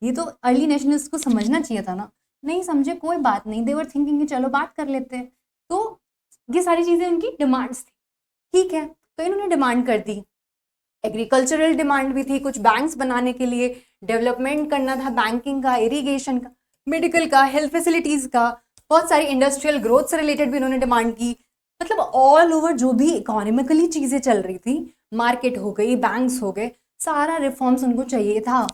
ये तो अर्ली नेशनलिस्ट को समझना चाहिए था ना, नहीं समझे कोई बात नहीं, देवर थिंकिंग चलो बात कर लेते हैं। तो ये सारी चीजें उनकी डिमांड्स थी, ठीक है। तो इन्होंने डिमांड कर दी, एग्रीकल्चरल डिमांड भी थी, कुछ बैंक्स बनाने के लिए, डेवलपमेंट करना था बैंकिंग का, इरिगेशन का, मेडिकल का, हेल्थ फैसिलिटीज का, बहुत सारी इंडस्ट्रियल ग्रोथ से रिलेटेड भी उन्होंने डिमांड की। मतलब ऑल ओवर जो भी इकोनॉमिकली चीजें चल रही थी, मार्केट हो गई, बैंक्स हो गए, सारा रिफॉर्म्स उनको चाहिए था,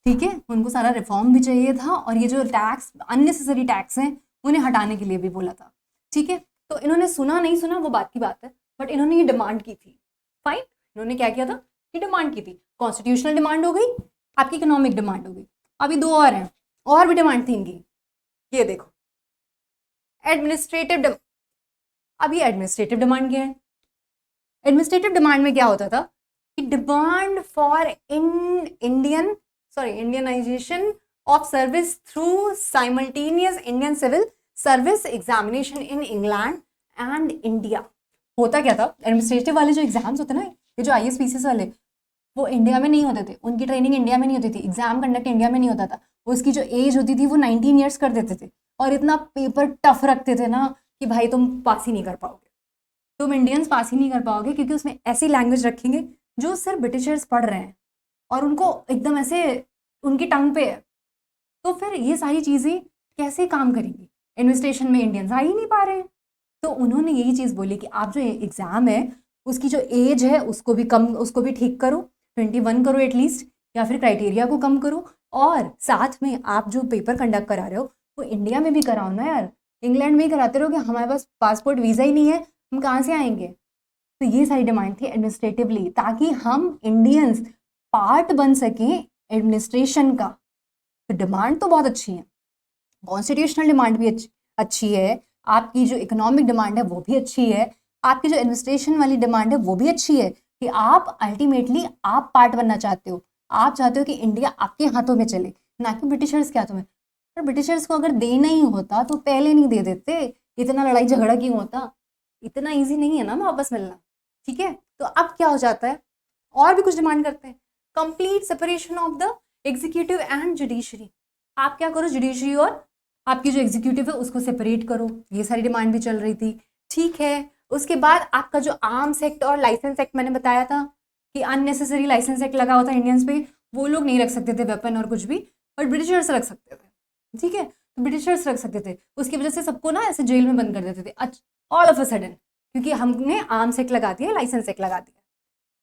ठीक है, उनको सारा रिफॉर्म भी चाहिए था, और ये जो टैक्स, अननेसेसरी टैक्स हैं, उन्हें हटाने के लिए भी बोला था, ठीक है। तो इन्होंने सुना नहीं सुना वो बात की बात है, बट इन्होंने ये डिमांड की थी। फाइन, इन्होंने क्या किया था, ये डिमांड की थी। कॉन्स्टिट्यूशनल डिमांड हो गई, आपकी इकोनॉमिक डिमांड हो गई। अभी दो और हैं, और भी डिमांड थी इनकी। ये देखो एडमिनिस्ट्रेटिव, अभी एडमिनिस्ट्रेटिव डिमांड क्या है? एडमिनिस्ट्रेटिव डिमांड में क्या होता था कि demand for Indianisation of service through simultaneous Indian civil service examination in England and India. होता क्या था, एडमिनिस्ट्रेटिव वाले जो एग्जाम्स होते ना, ये जो IAS PCS वाले, वो इंडिया में नहीं होते थे, उनकी ट्रेनिंग इंडिया में नहीं होती थी, एग्जाम कंडक्ट इंडिया में नहीं होता था। उसकी जो एज होती थी वो 19 ईयर्स कर देते थे, और इतना पेपर टफ रखते थे ना कि भाई तुम पास ही नहीं कर पाओगे, तुम इंडियंस पास ही नहीं कर पाओगे, क्योंकि उसमें ऐसी लैंग्वेज रखेंगे जो सिर्फ ब्रिटिशर्स पढ़ रहे हैं और उनको एकदम ऐसे उनकी टंग पे है। तो फिर ये सारी चीज़ें कैसे काम करेंगी, एडमिनिस्ट्रेशन में इंडियंस आ ही नहीं पा रहे हैं। तो उन्होंने यही चीज़ बोली कि आप जो एग्ज़ाम है उसकी जो एज है उसको भी ठीक करो, 21 करो एटलीस्ट, या फिर क्राइटेरिया को कम करो, और साथ में आप जो पेपर कंडक्ट करा रहे हो वो इंडिया में भी कराओ ना यार। इंग्लैंड में ही कराते रहो कि हमारे पास पासपोर्ट वीज़ा ही नहीं है, हम कहाँ से आएंगे। तो ये सारी डिमांड थी एडमिनिस्ट्रेटिवली, ताकि हम इंडियंस पार्ट बन सकें एडमिनिस्ट्रेशन का। तो डिमांड तो बहुत अच्छी है, कॉन्स्टिट्यूशनल डिमांड भी अच्छी है, आपकी जो इकोनॉमिक डिमांड है वो भी अच्छी है, आपकी जो एडमिनिस्ट्रेशन वाली डिमांड है वो भी अच्छी है, कि आप अल्टीमेटली आप पार्ट बनना चाहते हो, आप चाहते हो कि इंडिया आपके हाथों में चले, ना कि ब्रिटिशर्स के हाथों में। पर ब्रिटिशर्स को अगर देना ही होता तो पहले नहीं दे देते, इतना लड़ाई झगड़ा क्यों होता, इतना ईजी नहीं है ना वापस मिलना। ठीक है, तो अब क्या हो जाता है, और भी कुछ डिमांड करते हैं, complete separation of the executive and judiciary. आप क्या करो, जुडिशरी और आपकी जो एग्जीक्यूटिव है उसको सेपरेट करो, ये सारी डिमांड भी चल रही थी। ठीक है, उसके बाद आपका जो आर्म्स एक्ट और लाइसेंस एक्ट मैंने बताया था कि अननेसेसरी लाइसेंस एक्ट लगा हुआ था इंडियंस पे, वो लोग नहीं रख सकते थे वेपन और कुछ भी, और ब्रिटिशर्स रख सकते थे। ठीक है, तो ब्रिटिशर्स रख सकते थे, उसकी वजह से सबको ना ऐसे जेल में बंद कर देते थे ऑल ऑफ अ सडन, क्योंकि हमने आर्म्स एक्ट लगा दिया, लाइसेंस एक्ट लगा दिया।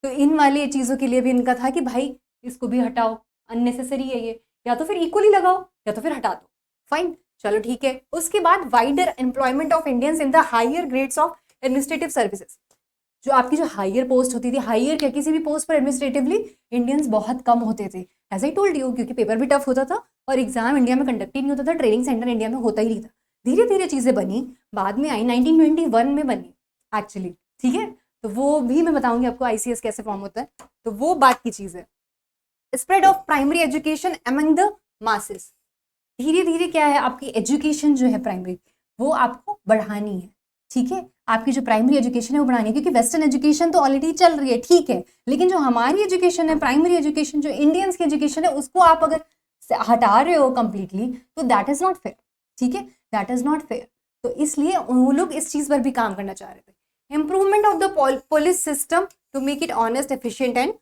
तो इन वाली चीज़ों के लिए भी इनका था कि भाई इसको भी हटाओ, अननेसेसरी है ये, या तो फिर इक्वली लगाओ या तो फिर हटा दो। फाइन, चलो ठीक है। उसके बाद wider employment of Indians in the higher grades of administrative services. जो आपकी जो हायर पोस्ट होती थी, हायर क्या किसी भी पोस्ट पर एडमिनिस्ट्रेटिवली इंडियंस बहुत कम होते थे, एज आई टोल्ड यू, क्योंकि पेपर भी टफ होता था और एग्जाम इंडिया में कंडक्ट ही नहीं होता था, ट्रेनिंग सेंटर इंडिया में होता ही नहीं था। धीरे धीरे चीज़ें बनी, बाद में आई 1921 में बनी एक्चुअली। ठीक है, तो वो भी मैं बताऊंगी आपको ICS कैसे फॉर्म होता है, तो वो बात की चीज़ है। Spread of primary education among the masses. धीरे धीरे क्या है, आपकी एजुकेशन जो है प्राइमरी वो आपको बढ़ानी है। ठीक है, आपकी जो प्राइमरी एजुकेशन है वो बढ़ानी है, क्योंकि वेस्टर्न एजुकेशन तो ऑलरेडी चल रही है, ठीक है, लेकिन जो हमारी एजुकेशन है, प्राइमरी एजुकेशन जो इंडियंस की एजुकेशन है, उसको आप अगर हटा रहे हो कंप्लीटली तो दैट इज नॉट फेयर। ठीक है, दैट इज नॉट फेयर। तो इसलिए वो लोग इस चीज पर भी काम करना चाह रहे थे। Improvement of the police system to make it honest, efficient and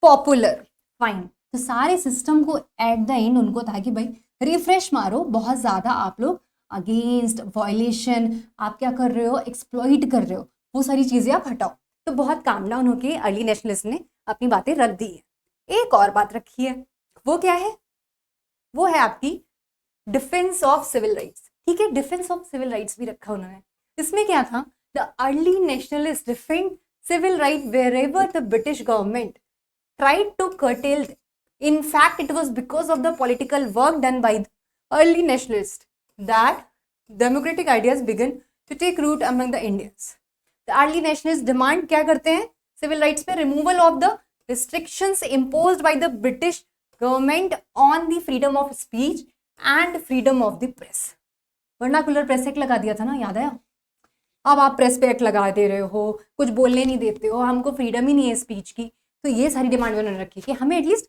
popular. Fine, तो सारे सिस्टम को एट द एंड उनको था कि भाई रिफ्रेश मारो, बहुत ज़्यादा आप लोग अगेंस्ट वायलेशन आप क्या कर रहे हो, एक्सप्लॉइट कर रहे हो, वो सारी चीज़ें आप हटाओ। तो बहुत काम डाउन होके अर्ली नेशनलिस्ट ने अपनी बातें रख दी है। एक और बात रखी है, वो क्या है, वो है आपकी डिफेंस ऑफ सिविल राइट्स। ठीक है, डिफेंस ऑफ सिविल राइट्स भी रखा उन्होंने। इसमें क्या था, the early nationalist defend civil right wherever the British government tried to curtail them. In fact, it was because of the political work done by the early nationalists that democratic ideas began to take root among the Indians. The early nationalists demand क्या करते हैं civil rights पे, removal of the restrictions imposed by the British government on the freedom of speech and freedom of the press. Vernacular press act लगा दिया था ना, याद आया? अब आप प्रेस पे एक्ट लगा दे रहे हो, कुछ बोलने नहीं देते हो, हमको फ्रीडम ही नहीं है स्पीच की। तो ये सारी डिमांड उन्होंने रखी कि हमें एटलीस्ट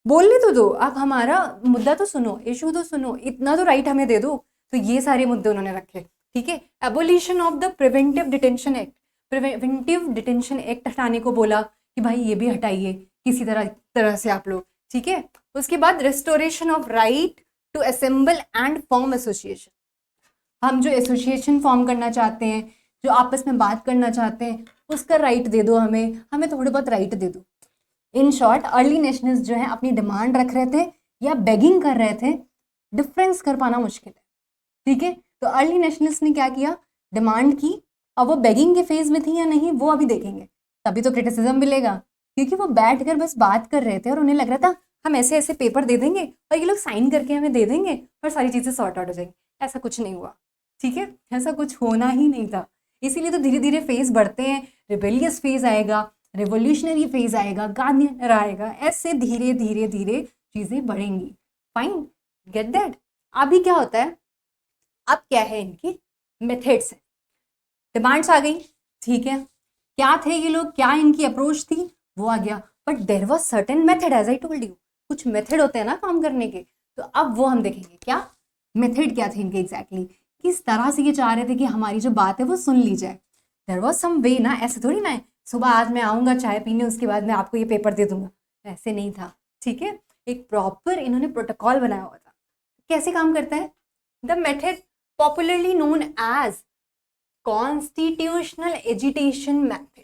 बोलने तो दो, आप हमारा मुद्दा तो सुनो, इशू तो सुनो, इतना तो राइट हमें दे दो। तो ये सारे मुद्दे उन्होंने रखे। ठीक है, abolition of the preventive detention act, preventive detention act हटाने को बोला कि भाई ये भी हटाइए किसी तरह से आप लोग। ठीक है, उसके बाद restoration of right to assemble and form association. हम जो एसोसिएशन फॉर्म करना चाहते हैं, जो आपस में बात करना चाहते हैं, उसका राइट दे दो, हमें थोड़े बहुत राइट दे दो। इन शॉर्ट अर्ली नेशनलिस्ट जो है अपनी डिमांड रख रहे थे या बेगिंग कर रहे थे, डिफरेंस कर पाना मुश्किल है। ठीक है, तो अर्ली नेशनलिस्ट ने क्या किया डिमांड की, अब वो बेगिंग के फेज में थी या नहीं वो अभी देखेंगे, तभी तो क्रिटिसिज्म मिलेगा, क्योंकि वो बैठ कर बस बात कर रहे थे और उन्हें लग रहा था हम ऐसे ऐसे पेपर दे देंगे और ये लोग साइन करके हमें दे देंगे और सारी चीज़ें सॉर्ट आउट हो जाएंगी। ऐसा कुछ नहीं हुआ, ठीक है, ऐसा कुछ होना ही नहीं था। इसीलिए तो धीरे धीरे फेज बढ़ते हैं, रिबेलियस फेज आएगा, रिवोल्यूशनरी फेज आएगा, गांधी आएगा, ऐसे धीरे धीरे धीरे चीज़ें बढ़ेंगी। Fine, get that. अभी क्या होता है, अब क्या है इनकी मेथड्स हैं, डिमांड्स आ गई, ठीक है, क्या थे ये लोग, क्या इनकी अप्रोच थी वो आ गया, but there was certain method as I told you, कुछ मेथड होते हैं ना काम करने के, तो अब वो हम देखेंगे क्या मेथड क्या थे इनके एग्जैक्टली, किस तरह से ये चाह रहे थे कि हमारी जो बात है वो सुन ली जाए। देर वॉज सम वे ना, ऐसे थोड़ी ना है सुबह आज मैं आऊँगा चाय पीने उसके बाद मैं आपको ये पेपर दे दूंगा, ऐसे नहीं था, ठीक है, एक प्रॉपर इन्होंने प्रोटोकॉल बनाया हुआ था। कैसे काम करता है, the method popularly known as constitutional agitation method.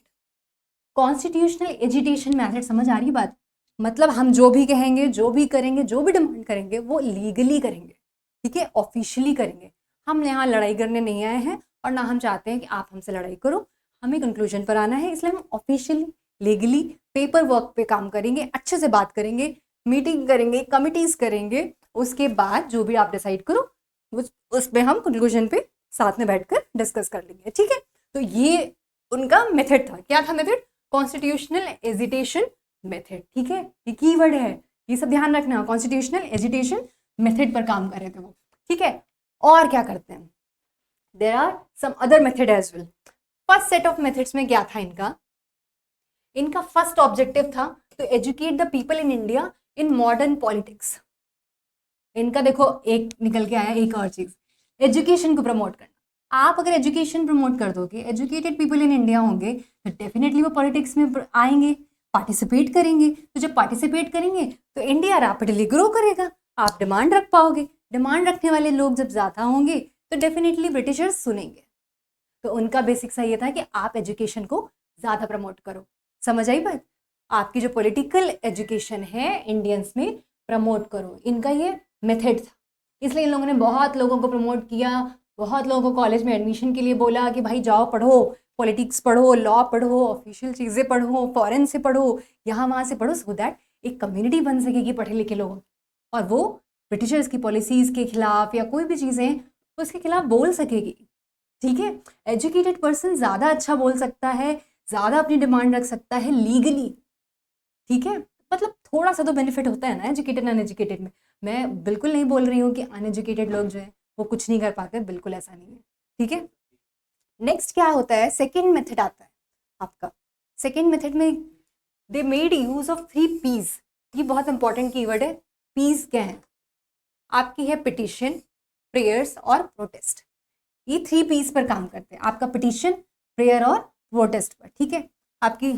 Constitutional agitation method, समझ आ रही बात, मतलब हम जो भी कहेंगे, जो भी करेंगे, जो भी डिमांड करेंगे वो लीगली करेंगे, ठीक है, ऑफिशियली करेंगे। हम यहाँ लड़ाई करने नहीं आए हैं और ना हम चाहते हैं कि आप हमसे लड़ाई करो, हमें कंक्लूजन पर आना है, इसलिए हम ऑफिशियली लीगली पेपर वर्क पे काम करेंगे, अच्छे से बात करेंगे, मीटिंग करेंगे, कमिटीज करेंगे, उसके बाद जो भी आप डिसाइड करो उस पर हम कंक्लूजन पे साथ में बैठकर डिस्कस कर लेंगे, ठीक है। तो ये उनका मेथड था, क्या था मेथड, कॉन्स्टिट्यूशनल एजिटेशन मेथड, ठीक है, ये कीवर्ड है, ये सब ध्यान रखना, कॉन्स्टिट्यूशनल एजिटेशन मेथड पर काम कर रहे थे वो, ठीक है। और क्या करते हैं, there are some other method as well. First set of methods में क्या था इनका फर्स्ट ऑब्जेक्टिव था to educate the people in India in modern politics. इनका देखो एक निकल के आया एक और चीज, एजुकेशन को प्रमोट करना। आप अगर एजुकेशन प्रमोट कर दोगे, एजुकेटेड पीपल इन इंडिया होंगे तो डेफिनेटली वो पॉलिटिक्स में आएंगे, पार्टिसिपेट करेंगे, तो जब पार्टिसिपेट करेंगे तो इंडिया रैपिडली ग्रो करेगा, आप डिमांड रख पाओगे, डिमांड रखने वाले लोग जब ज़्यादा होंगे तो डेफिनेटली ब्रिटिशर्स सुनेंगे। तो उनका बेसिक सा ये था कि आप एजुकेशन को ज़्यादा प्रमोट करो, समझ आई बात, आपकी जो पॉलिटिकल एजुकेशन है इंडियंस में प्रमोट करो, इनका ये मेथड था। इसलिए इन लोगों ने बहुत लोगों को प्रमोट किया, बहुत लोगों को कॉलेज में एडमिशन के लिए बोला कि भाई जाओ पढ़ो, पॉलिटिक्स पढ़ो, लॉ पढ़ो, ऑफिशियल चीज़ें पढ़ो, फॉरेन से पढ़ो, यहाँ वहाँ से पढ़ो, सो दैट एक कम्युनिटी बन सकेगी पढ़े लिखे लोग, और वो ब्रिटिशर्स की पॉलिसीज़ के खिलाफ या कोई भी चीज़ें उसके खिलाफ बोल सकेगी, ठीक है। एजुकेटेड पर्सन ज़्यादा अच्छा बोल सकता है, ज़्यादा अपनी डिमांड रख सकता है लीगली, ठीक है, मतलब थोड़ा सा तो बेनिफिट होता है ना एजुकेटेड अनएजुकेटेड में। मैं बिल्कुल नहीं बोल रही हूँ कि अनएजुकेटेड लोग जो है वो कुछ नहीं कर पाते, बिल्कुल ऐसा नहीं है, ठीक है। नेक्स्ट क्या होता है, सेकेंड मेथड आता है आपका। सेकेंड मेथड में they made use of 3 P's, ये बहुत इंपॉर्टेंट कीवर्ड है। पीस क्या है आपकी, है पिटिशन, प्रेयर्स और प्रोटेस्ट। ये 3 P's पर काम करते हैं, आपका पिटिशन, प्रेयर और प्रोटेस्ट पर, ठीक है। आपकी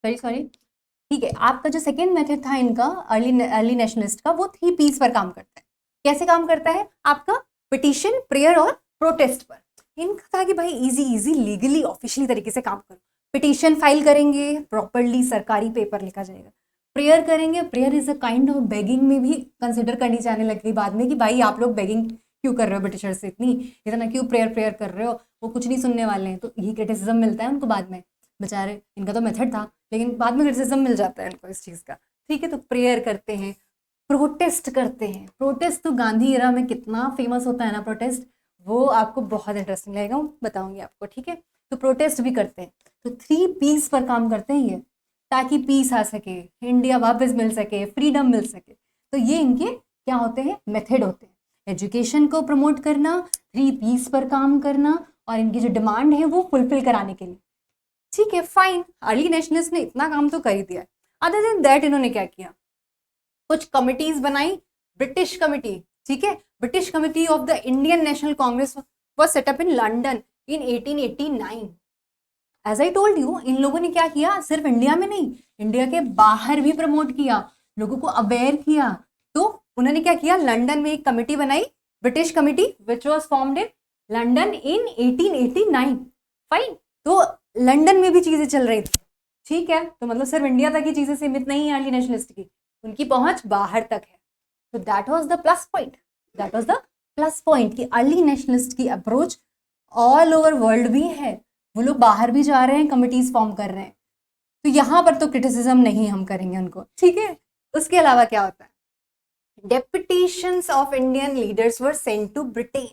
सॉरी, ठीक है, आपका जो सेकेंड मेथड था इनका अर्ली नेशनलिस्ट का, वो 3 P's पर काम करता है। कैसे काम करता है आपका, पिटिशन, प्रेयर और प्रोटेस्ट पर। इनका था कि भाई इजी लीगली ऑफिशियली तरीके से काम करो। पिटिशन फाइल करेंगे, प्रॉपरली सरकारी पेपर लिखा जाएगा। प्रेयर करेंगे, prayer is a kind of begging में भी कंसिडर करनी जाने लग गई बाद में कि भाई आप लोग बेगिंग क्यों कर रहे हो ब्रिटिशर से, इतना क्यों प्रेयर कर रहे हो, वो कुछ नहीं सुनने वाले हैं। तो यही क्रिटिसिज्म मिलता है उनको बाद में, बेचारे, इनका तो मेथड था लेकिन बाद में क्रिटिसिज्म मिल जाता है इनको इस चीज़ का, ठीक है। तो प्रेयर करते हैं, प्रोटेस्ट करते हैं। प्रोटेस्ट तो गांधी एरा में कितना फेमस होता है ना प्रोटेस्ट, वो आपको बहुत इंटरेस्टिंग लगेगा, बताऊंगी आपको, ठीक है। तो प्रोटेस्ट भी करते हैं, तो 3 P's पर काम करते हैं ये, ताकि पीस आ सके, इंडिया वापस मिल सके, फ्रीडम मिल सके। तो ये इनके क्या होते हैं, मेथड होते हैं। एजुकेशन को प्रमोट करना, 3 P's पर काम करना, और इनकी जो डिमांड है वो फुलफिल कराने के लिए, ठीक है, फाइन। अर्ली नेशनलिस्ट ने इतना काम तो कर ही दिया। अदर देन दैट इन्होंने क्या किया, कुछ कमिटीज बनाई, ब्रिटिश कमिटी, ठीक है। British committee of the Indian National Congress was set up in London in 1889। As I told you, इन लोगों ने क्या किया, सिर्फ इंडिया में नहीं, इंडिया के बाहर भी प्रमोट किया, लोगों को अवेयर किया। तो उन्होंने क्या किया, लंदन में एक कमिटी बनाई, British committee, which was formed in London in 1889। Fine, तो लंदन में भी चीजें चल रही थी, ठीक है। तो मतलब सिर्फ इंडिया तक की चीजें सीमित नहीं है अर्ली नेशनलिस्ट की, उनकी पहुंच बाहर तक है। तो that was the plus point, that was the plus point कि अर्ली नेशनलिस्ट की अप्रोच ऑल ओवर वर्ल्ड भी है, वो लोग बाहर भी जा रहे हैं, कमिटीज फॉर्म कर रहे हैं। तो यहाँ पर तो क्रिटिसिज्म नहीं हम करेंगे उनको, ठीक है। उसके अलावा क्या होता है, deputations of Indian leaders were sent to Britain,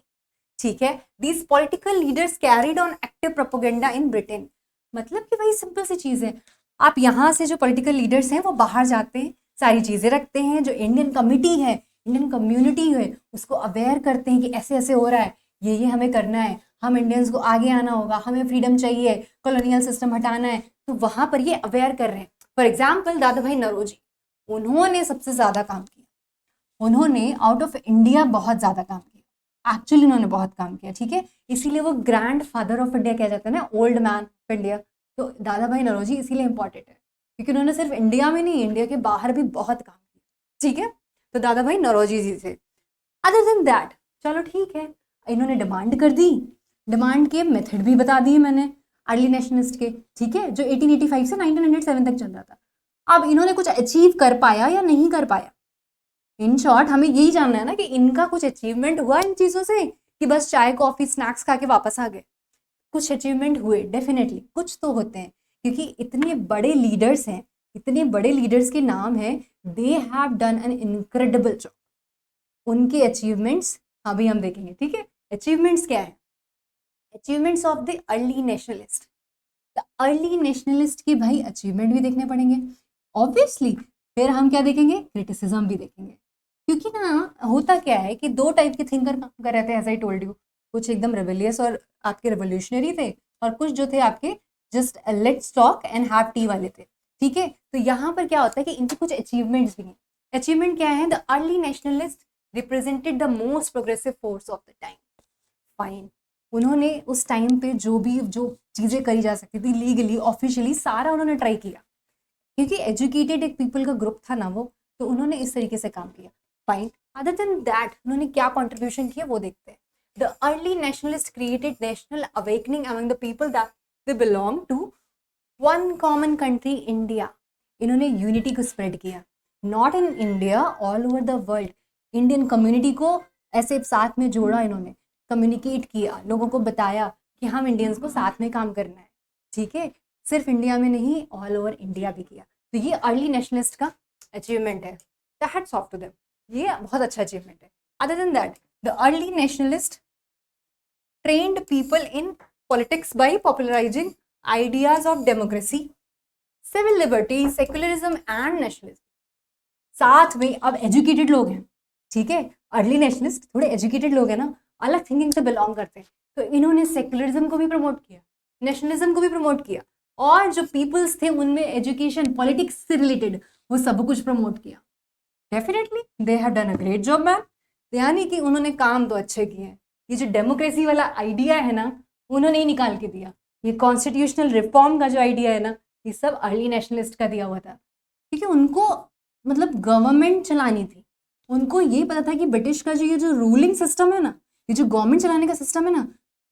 ठीक है। These political leaders carried on active propaganda in Britain. मतलब कि भाई सिंपल सी चीज है, आप यहाँ से जो पॉलिटिकल लीडर्स हैं वो बाहर जाते हैं, सारी चीजें रखते हैं, जो इंडियन कमिटी है, इंडियन कम्युनिटी है, उसको अवेयर करते हैं कि ऐसे ऐसे हो रहा है, ये हमें करना है, हम इंडियंस को आगे आना होगा, हमें फ्रीडम चाहिए, कॉलोनियल सिस्टम हटाना है। तो वहां पर ये अवेयर कर रहे हैं। फॉर एग्जाम्पल दादा भाई नौरोजी, उन्होंने सबसे ज्यादा काम किया, उन्होंने आउट ऑफ इंडिया बहुत ज्यादा काम किया, एक्चुअली उन्होंने बहुत काम किया, ठीक है। इसीलिए वो ग्रैंड फादर ऑफ इंडिया कहा जाता है ना, ओल्ड मैन ऑफ इंडिया। तो दादा भाई नौरोजी इसीलिए इंपॉर्टेंट है क्योंकि उन्होंने सिर्फ इंडिया में नहीं, इंडिया के बाहर भी बहुत काम किया, ठीक है। तो दादा भाई नौरोजी जी से। अदर देन दैट, चलो ठीक है, इन्होंने डिमांड कर दी, डिमांड के मेथड भी बता दिए मैंने अर्ली नेशनलिस्ट के, ठीक है, जो 1885 से 1907 तक चल रहा था। अब इन्होंने कुछ अचीव कर पाया या नहीं कर पाया, इन शॉर्ट हमें यही जानना है ना कि इनका कुछ अचीवमेंट हुआ इन चीजों से कि बस चाय कॉफी स्नैक्स खा के वापस आ गए। कुछ अचीवमेंट हुए, डेफिनेटली कुछ तो होते हैं, क्योंकि इतने बड़े लीडर्स हैं, इतने बड़े लीडर्स के नाम है, they have done an incredible job. उनके अचीवमेंट्स अभी हम देखेंगे, ठीक है। अचीवमेंट्स क्या है, achievements of the early nationalist. The early nationalist की भाई अचीवमेंट भी देखने पड़ेंगे ऑब्वियसली, फिर हम क्या देखेंगे, क्रिटिसिज्म भी देखेंगे। क्योंकि ना होता क्या है कि दो टाइप के थिंकर काम कर रहे थे, एज आई टोल्ड यू, कुछ एकदम रेबेलियस और आपके रेवोल्यूशनरी थे, और कुछ जो थे आपके just let's talk and have T वाले थे, ठीक है। तो यहाँ पर क्या होता है कि इनके कुछ अचीवमेंट्स भी हैं। अचीवमेंट क्या है, the early nationalist represented the most progressive force of the time. Fine, उन्होंने उस टाइम पे जो चीजें करी जा सकती थी लीगली ऑफिशियली सारा उन्होंने ट्राई किया, क्योंकि एजुकेटेड एक पीपल का ग्रुप था ना वो, तो उन्होंने इस तरीके से काम किया। फाइन, अदर देन दैट उन्होंने क्या कॉन्ट्रीब्यूशन किया वो देखते हैं। The early nationalist created national awakening among the people that they belong to one common country India. इन्होंने यूनिटी को स्प्रेड किया, not in India, all over the world. Indian community को ऐसे साथ में जोड़ा, इन्होंने कम्युनिकेट किया, लोगों को बताया कि हम इंडियंस को साथ में काम करना है, ठीक है। सिर्फ इंडिया में नहीं, ऑल ओवर इंडिया भी किया। तो ये अर्ली नेशनलिस्ट का अचीवमेंट है, the hats off to them, ये बहुत अच्छा अचीवमेंट है। Other than that, the early nationalist trained people in politics by popularising ideas of democracy, civil liberty, secularism and nationalism. साथ में अब एजुकेटेड लोग हैं, ठीक है, अर्ली नेशनलिस्ट थोड़े एजुकेटेड लोग हैं ना, अलग थिंकिंग से बिलोंग करते हैं, तो इन्होंने सेक्युलरिज्म को भी प्रमोट किया, नेशनलिज्म को भी प्रमोट किया, और जो पीपल्स थे उनमें एजुकेशन पॉलिटिक्स से रिलेटेड वो सब कुछ प्रमोट किया। Definitely they have done a great job ma'am, यानी कि उन्होंने काम तो अच्छे किए हैं। ये जो डेमोक्रेसी वाला आइडिया है ना, उन्होंने ही निकाल के दिया। ये कॉन्स्टिट्यूशनल रिफॉर्म का जो आइडिया है ना, ये सब अर्ली नेशनलिस्ट का दिया हुआ था, क्योंकि उनको मतलब गवर्नमेंट चलानी थी। उनको ये पता था कि ब्रिटिश का ये जो रूलिंग सिस्टम है ना, ये जो गवर्नमेंट चलाने का सिस्टम है ना,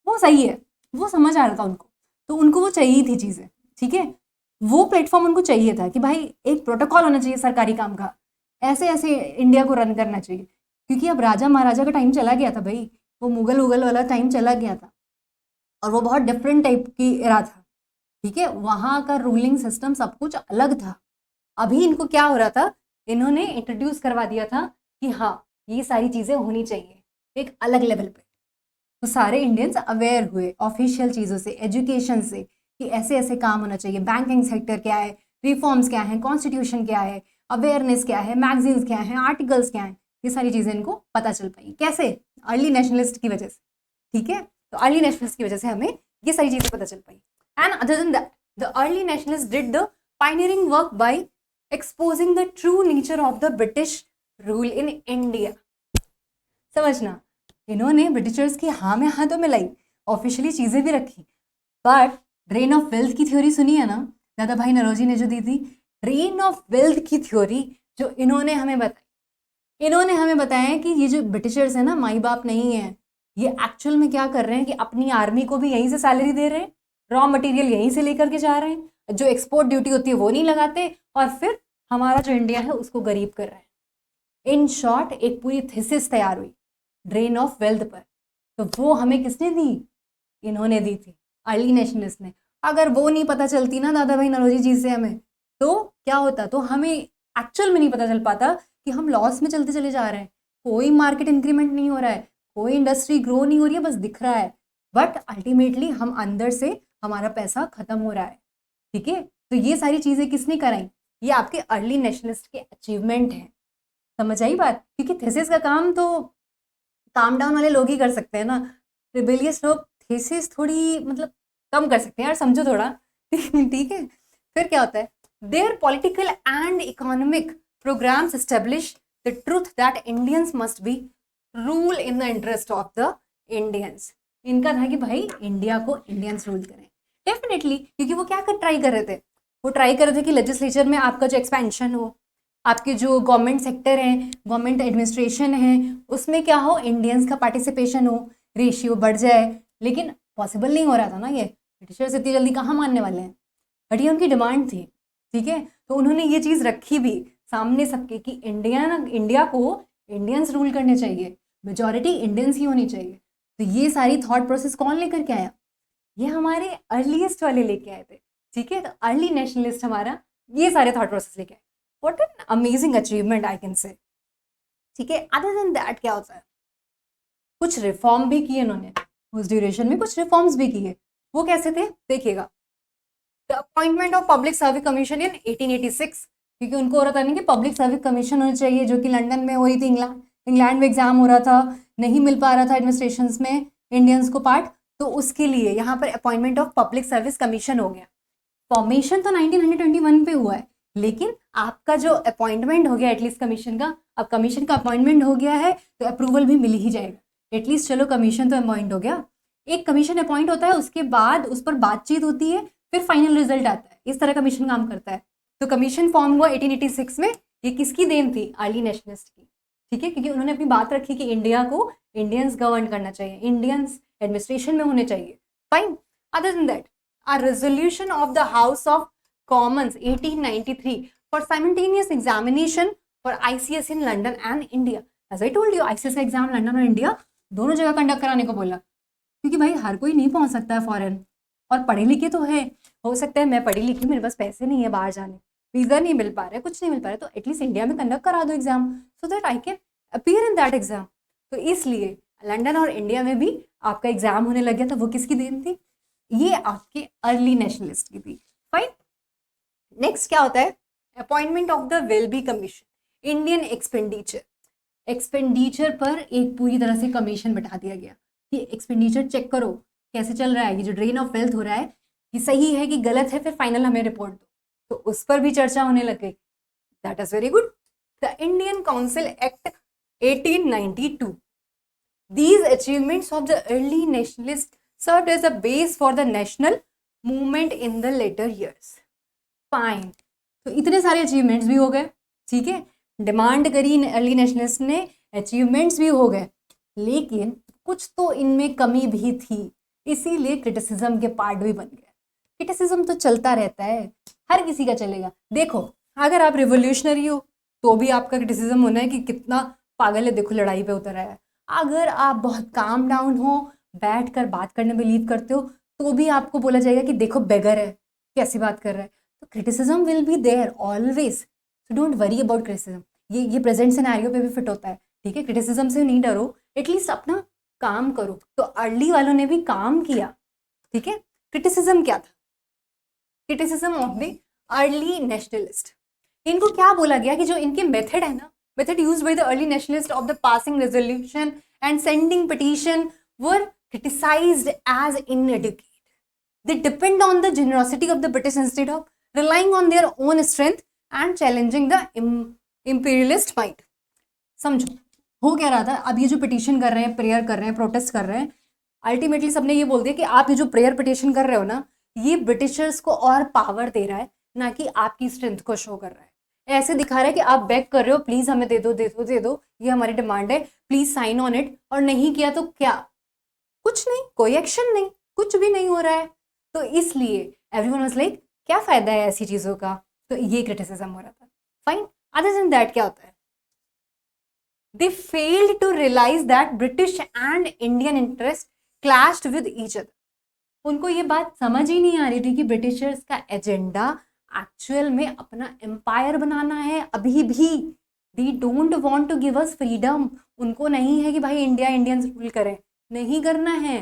वो सही है, वो समझ आ रहा था उनको, तो उनको वो चाहिए थी चीज़ें, ठीक है। वो प्लेटफॉर्म उनको चाहिए था कि भाई एक प्रोटोकॉल होना चाहिए सरकारी काम का, ऐसे ऐसे इंडिया को रन करना चाहिए, क्योंकि अब राजा महाराजा का टाइम चला गया था भाई, वो मुगल उगल वाला टाइम चला गया था, और वो बहुत डिफरेंट टाइप की एरा था, ठीक है। वहाँ का रूलिंग सिस्टम सब कुछ अलग था। अभी इनको क्या हो रहा था, इन्होंने इंट्रोड्यूस करवा दिया था कि हाँ ये सारी चीज़ें होनी चाहिए एक अलग लेवल पे। तो सारे इंडियंस अवेयर हुए ऑफिशियल चीज़ों से, एजुकेशन से, कि ऐसे ऐसे काम होना चाहिए, बैंकिंग सेक्टर क्या है, रिफॉर्म्स क्या हैं, कॉन्स्टिट्यूशन क्या है, अवेयरनेस क्या है, मैगजीन्स क्या हैं, आर्टिकल्स क्या हैं, ये सारी चीज़ें इनको पता चल पाई। कैसे, अर्ली नेशनलिस्ट की वजह से, ठीक है। तो अर्ली नेशनलिस्ट की वजह से हमें ये सारी चीज़ें पता चल पाई। And other than that, the early nationalist did the pioneering work by exposing the true nature of the British rule in India. समझना, इन्होंने ब्रिटिशर्स की हाँ में हाँ तो मिलाई, ऑफिशियली चीज़ें भी रखी, बट ड्रेन ऑफ वेल्थ की थ्योरी सुनी है ना, दादा भाई नौरोजी ने जो दी थी, ड्रेन ऑफ वेल्थ की थ्योरी जो इन्होंने हमें बताई, इन्होंने हमें बताया कि ये जो ब्रिटिशर्स हैं ना, माई बाप नहीं है, ये एक्चुअल में क्या कर रहे हैं कि अपनी आर्मी को भी यहीं से सैलरी दे रहे हैं, रॉ मटेरियल यहीं से लेकर के जा रहे हैं, जो एक्सपोर्ट ड्यूटी होती है वो नहीं लगाते, और फिर हमारा जो इंडिया है उसको गरीब कर रहा है। इन शॉर्ट एक पूरी थीसिस तैयार हुई ड्रेन ऑफ वेल्थ पर, तो वो हमें किसने दी? इन्होंने दी थी, अर्ली नेशनलिस्ट ने। अगर वो नहीं पता चलती ना दादा भाई नौरोजी जी से हमें, तो क्या होता? तो हमें एक्चुअल में नहीं पता चल पाता कि हम लॉस में चलते चले जा रहे हैं, कोई मार्केट इंक्रीमेंट नहीं हो रहा है, कोई इंडस्ट्री ग्रो नहीं हो रही है, बस दिख रहा है, बट अल्टीमेटली हम अंदर से हमारा पैसा खत्म हो रहा है। ठीक है, तो ये सारी चीजें किसने कराई? ये आपके अर्ली नेशनलिस्ट के अचीवमेंट हैं। समझ आई बात? क्योंकि थीसिस का काम तो काम डाउन वाले लोग ही कर सकते हैं ना, रिबेलियस लोग थीसिस थोड़ी मतलब कम कर सकते हैं यार, समझो थोड़ा। ठीक है, फिर क्या होता है? Their political and economic programmes establish the truth that Indians must be rule in the interest of the Indians. इनका था कि भाई इंडिया को इंडियंस रूल करें। डेफिनेटली, क्योंकि वो क्या ट्राई कर रहे थे? वो ट्राई कर रहे थे कि लेजिस्लेचर में आपका जो एक्सपेंशन हो, आपके जो गवर्नमेंट सेक्टर है, गवर्नमेंट एडमिनिस्ट्रेशन है, उसमें क्या हो? इंडियंस का पार्टिसिपेशन हो, रेशियो बढ़ जाए। लेकिन पॉसिबल नहीं हो रहा था ना ये, ब्रिटिशर्स इतनी जल्दी कहाँ मानने वाले हैं, बट ये उनकी डिमांड थी। ठीक है, तो उन्होंने ये चीज़ रखी भी सामने सबके कि इंडिया को इंडियंस रूल करने चाहिए, मेजॉरिटी इंडियंस ही होनी चाहिए। तो ये सारी थॉट प्रोसेस कौन लेकर के आया? ये हमारे अर्लीस्ट वाले लेके आए थे। ठीक है, तो अर्ली नेशनलिस्ट हमारा ये सारे थॉट प्रोसेस लेके आए। What an amazing achievement I can say. ठीक है, अदर देन दैट क्या होता है? कुछ रिफॉर्म भी किए इन्होंने उस ड्यूरेशन में, कुछ रिफॉर्म्स भी किए। वो कैसे थे देखिएगा। The appointment of public service commission इन 1886, क्योंकि उनको हो रहा था नहीं कि पब्लिक सर्विस कमीशन होनी चाहिए, जो कि लंदन में हो रही थी, इंग्लैंड में एग्जाम हो रहा था, नहीं मिल पा रहा था एडमिनिस्ट्रेशन में इंडियंस को पार्ट, तो उसके लिए यहाँ पर appointment of public service commission हो गया। फॉर्मेशन तो 1921 पे हुआ है, लेकिन आपका जो अपॉइंटमेंट हो गया एटलीस्ट कमीशन का, अब कमीशन का अपॉइंटमेंट हो गया है तो अप्रूवल भी मिल ही जाएगा। एटलीस्ट चलो कमीशन तो अपॉइंट हो गया। एक कमीशन अपॉइंट होता है, उसके बाद उस पर बातचीत होती है, फिर फाइनल रिजल्ट आता है। इस तरह कमीशन काम करता है। तो कमीशन फॉर्म हुआ 1886 में। ये किसकी देन थी? अर्ली नेशनलिस्ट की। ठीक है, क्योंकि उन्होंने अपनी बात रखी कि इंडिया को इंडियंस गवर्न करना चाहिए, इंडियंस एडमिनिस्ट्रेशन में होने चाहिए। Fine. Other than that, a resolution of the House of Commons 1893 for simultaneous examination for ICS in London and India. As I told you, ICS का एग्जाम लंदन और India दोनों जगह conduct कराने को बोला, क्योंकि भाई हर कोई नहीं पहुंच सकता है फॉरेन, और पढ़े लिखे तो है, हो सकता है मैं पढ़ी लिखी, मेरे पास पैसे नहीं है बाहर जाने, वीजा नहीं मिल पा रहा है, कुछ नहीं मिल पा रहा है, तो एटलीस्ट इंडिया में कंडक्ट करा दो exam, so that I can appear in that exam. तो इसलिए लंदन और इंडिया में भी आपका एग्जाम होने लग गया था। वो किसकी देन थी? ये आपके अर्ली नेशनलिस्ट की थी। फाइन। नेक्स्ट क्या होता है? Appointment of the Welby commission. Indian expenditure पर एक पूरी तरह से कमीशन बैठा दिया गया कि एक्सपेंडिचर चेक करो कैसे चल रहा है, ये जो ड्रेन ऑफ वेल्थ हो रहा है कि सही है कि गलत है, फिर फाइनल हमें रिपोर्ट दो। तो उस पर भी चर्चा होने लग गई। That is very good. The Indian council act 1892। These achievements of the early nationalists served as a base for the national movement in the later years. Fine. तो इतने सारे अचीवमेंट्स भी हो गए। ठीक है, डिमांड करी अर्ली नेशनलिस्ट ने, अचीवमेंट्स भी हो गए, लेकिन कुछ तो इनमें कमी भी थी, इसीलिए क्रिटिसिज्म के पार्ट भी बन गए। क्रिटिसिज्म तो चलता रहता है, हर किसी का चलेगा। देखो, अगर आप रिवोल्यूशनरी हो तो भी आपका क्रिटिसिज्म होना है कि कितना पागल है, देखो लड़ाई पे उतर आया है। अगर आप बहुत काम डाउन हो, बैठ कर बात करने बिलीव करते हो, तो भी आपको बोला जाएगा कि देखो बेगर है, कैसी बात कर रहा है। तो criticism will be there always, so don't worry about criticism. ये प्रेजेंट सिनेरियो पे भी फिट होता है। ठीक है, क्रिटिसिज्म से नहीं डरो, एटलीस्ट अपना काम करो। तो अर्ली वालों ने भी काम किया। ठीक है, क्रिटिसिज्म क्या था? Criticism of the early nationalist. इनको क्या बोला गया कि जो इनके मेथड है ना, method used by the early nationalists of the passing resolution and sending petition were criticized as inadequate. They depend on the generosity of the British instead of relying on their own strength and challenging the imperialist might. समझो हो क्या रहा था? अब ये जो petition कर रहे हैं, प्रेयर कर रहे हैं, प्रोटेस्ट कर रहे हैं, अल्टीमेटली सबने ये बोल दिया कि आप ये जो प्रेयर पिटीशन कर रहे हो ना, ये ब्रिटिशर्स को और पावर दे रहा है, ना कि आपकी स्ट्रेंथ को शो कर रहा है। ऐसे दिखा रहा है कि आप बैक कर रहे हो, प्लीज हमें दे दो दे दो दे दो, ये हमारी डिमांड है, प्लीज साइन ऑन इट, और नहीं किया तो क्या? कुछ नहीं, कोई एक्शन नहीं, कुछ भी नहीं हो रहा है। तो इसलिए एवरीवन वाज लाइक क्या फायदा है ऐसी चीजों का? तो ये क्रिटिसिज्म हो रहा था। फाइन। अदर देन दैट क्या होता है, they failed to realise that British and Indian interest clashed with each other. उनको ये बात समझ ही नहीं आ रही थी कि ब्रिटिशर्स का एजेंडा एक्चुअल में अपना एम्पायर बनाना है अभी भी। They don't want to give us freedom. उनको नहीं है कि भाई इंडिया इंडियंस रूल करें, नहीं करना है।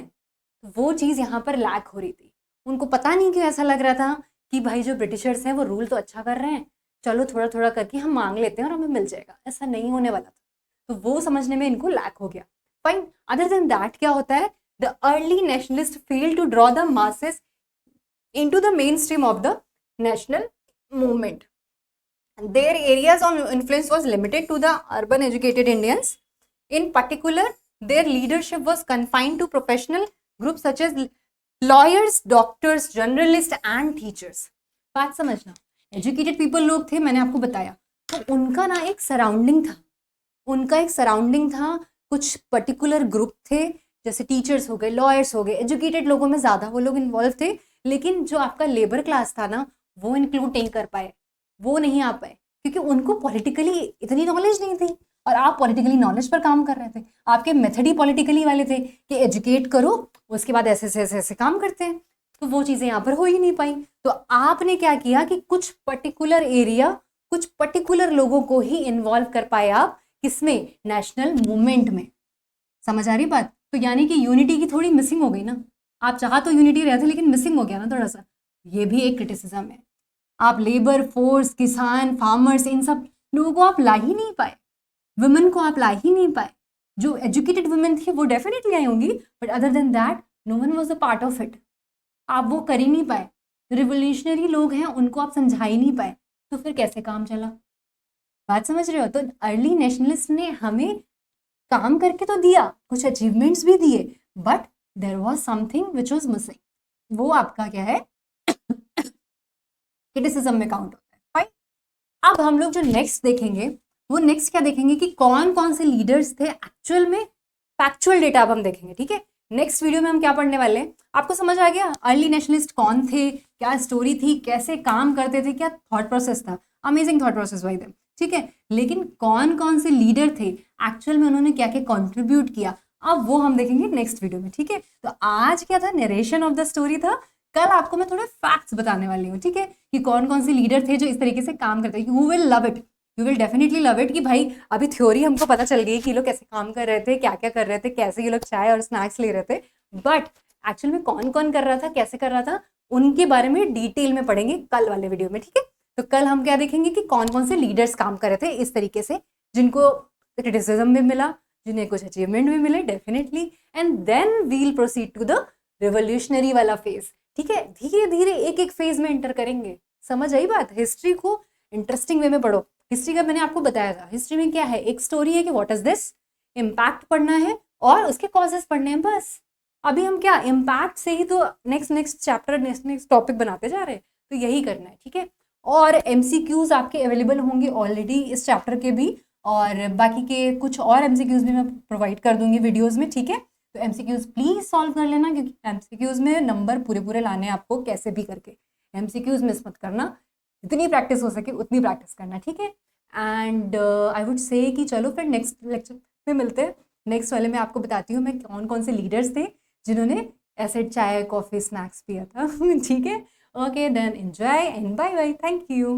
वो चीज़ यहाँ पर लैक हो रही थी। उनको पता नहीं क्यों ऐसा लग रहा था कि भाई जो ब्रिटिशर्स हैं वो रूल तो अच्छा कर रहे हैं, चलो थोड़ा थोड़ा करके हम मांग लेते हैं और हमें मिल जाएगा। ऐसा नहीं होने वाला था, तो वो समझने में इनको लैक हो गया। फाइन। अदर देन दैट क्या होता है, the early nationalists failed to draw the masses into the mainstream of the national movement. Their areas of influence was limited to the urban educated Indians. In particular, their leadership was confined to professional groups such as lawyers, doctors, journalists and teachers. बात समझना, educated people लोग थे, मैंने आपको बताया, तो उनका ना एक सराउंडिंग था, उनका एक सराउंडिंग था, कुछ पर्टिकुलर ग्रुप थे, जैसे टीचर्स हो गए, लॉयर्स हो गए, एजुकेटेड लोगों में ज़्यादा वो लोग इन्वॉल्व थे। लेकिन जो आपका लेबर क्लास था ना, वो इंक्लूड नहीं कर पाए, वो नहीं आ पाए, क्योंकि उनको पॉलिटिकली इतनी नॉलेज नहीं थी। और आप पॉलिटिकली नॉलेज पर काम कर रहे थे, आपके मेथड ही पॉलिटिकली वाले थे कि एजुकेट करो, उसके बाद ऐसे ऐसे ऐसे काम करते हैं। तो वो चीज़ें यहाँ पर हो ही नहीं पाई। तो आपने क्या किया कि कुछ पर्टिकुलर एरिया, कुछ पर्टिकुलर लोगों को ही इन्वॉल्व कर पाए आप, किसमें, नेशनल मूवमेंट में। समझ आ रही बात? तो यानी कि यूनिटी की थोड़ी मिसिंग हो गई ना। आप चाहा तो यूनिटी रहते, लेकिन मिसिंग हो गया ना थोड़ा सा। ये भी एक क्रिटिसिज्म है। आप लेबर फोर्स, किसान, फार्मर्स, इन सब लोगों को आप ला ही नहीं पाए, वुमेन को आप ला ही नहीं पाए। जो एजुकेटेड वुमेन थी वो डेफिनेटली आई होंगी, but other than that no one was a part of it. आप वो कर ही नहीं पाए। रिवोल्यूशनरी लोग हैं, उनको आप समझा ही नहीं पाए, तो फिर कैसे काम चला? बात समझ रहे हो? तो अर्ली नेशनलिस्ट ने हमें काम करके तो दिया, कुछ अचीवमेंट्स भी दिए, but there was something which was missing. वो आपका क्या है, क्रिटिसिज्म में काउंट होता है। फाइन। अब हम लोग जो नेक्स्ट देखेंगे, वो नेक्स्ट क्या देखेंगे कि कौन कौन से लीडर्स थे एक्चुअल में। फैक्चुअल डेटा अब हम देखेंगे, ठीक है। नेक्स्ट वीडियो में हम क्या पढ़ने वाले हैं, आपको समझ आ गया अर्ली नेशनलिस्ट कौन थे, क्या स्टोरी थी, कैसे काम करते थे, क्या थॉट प्रोसेस था। Amazing thought process by them, ठीक है। लेकिन कौन कौन से लीडर थे एक्चुअल में, उन्होंने क्या क्या कॉन्ट्रीब्यूट किया, अब वो हम देखेंगे नेक्स्ट वीडियो में, ठीक है। तो आज क्या था, नरेशन ऑफ द स्टोरी था। कल आपको मैं थोड़े फैक्ट्स बताने वाली हूँ, ठीक है, कि कौन कौन से लीडर थे जो इस तरीके से काम करते हैं। You will love it, you will definitely love it कि भाई अभी थ्योरी हमको पता चल गई कि ये लोग कैसे काम कर रहे थे, क्या क्या कर रहे थे, कैसे ये लोग चाय और स्नैक्स ले रहे थे, बट एक्चुअल में कौन कौन कर रहा था, कैसे कर रहा था, उनके बारे में डिटेल में पढ़ेंगे कल वाले वीडियो में, ठीक है। तो कल हम क्या देखेंगे कि कौन कौन से लीडर्स काम कर रहे थे इस तरीके से, जिनको क्रिटिसिज्म भी मिला, जिन्हें कुछ अचीवमेंट भी मिले definitely, and then we'll proceed to the revolutionary वाला फेज, ठीक है। धीरे धीरे एक एक फेज में एंटर करेंगे। समझ आई बात? हिस्ट्री को इंटरेस्टिंग वे में पढ़ो। हिस्ट्री का मैंने आपको बताया था, हिस्ट्री में क्या है, एक स्टोरी है कि व्हाट इज दिस, इम्पैक्ट पढ़ना है और उसके कॉजेस पढ़ने हैं, बस। अभी हम क्या इम्पैक्ट से ही तो नेक्स्ट चैप्टर, नेक्स्ट टॉपिक बनाते जा रहे हैं, तो यही करना है, ठीक है। और एमसीक्यूज आपके अवेलेबल होंगे ऑलरेडी इस चैप्टर के भी, और बाकी के कुछ और एमसीक्यूज भी मैं प्रोवाइड कर दूंगी वीडियोस में, ठीक है। तो एमसीक्यूज प्लीज सॉल्व कर लेना, क्योंकि एमसीक्यूज में नंबर पूरे पूरे लाने हैं आपको, कैसे भी करके। एमसीक्यूज मिस मत करना, जितनी प्रैक्टिस हो सके उतनी प्रैक्टिस करना, ठीक है। एंड आई वुड से कि चलो फिर नेक्स्ट लेक्चर में मिलते हैं। नेक्स्ट वाले में आपको बताती हूँ मैं कौन कौन से लीडर्स थे जिन्होंने ऐसे चाय, कॉफी, स्नैक्स पिया था, ठीक है। Okay then, enjoy and bye bye, thank you.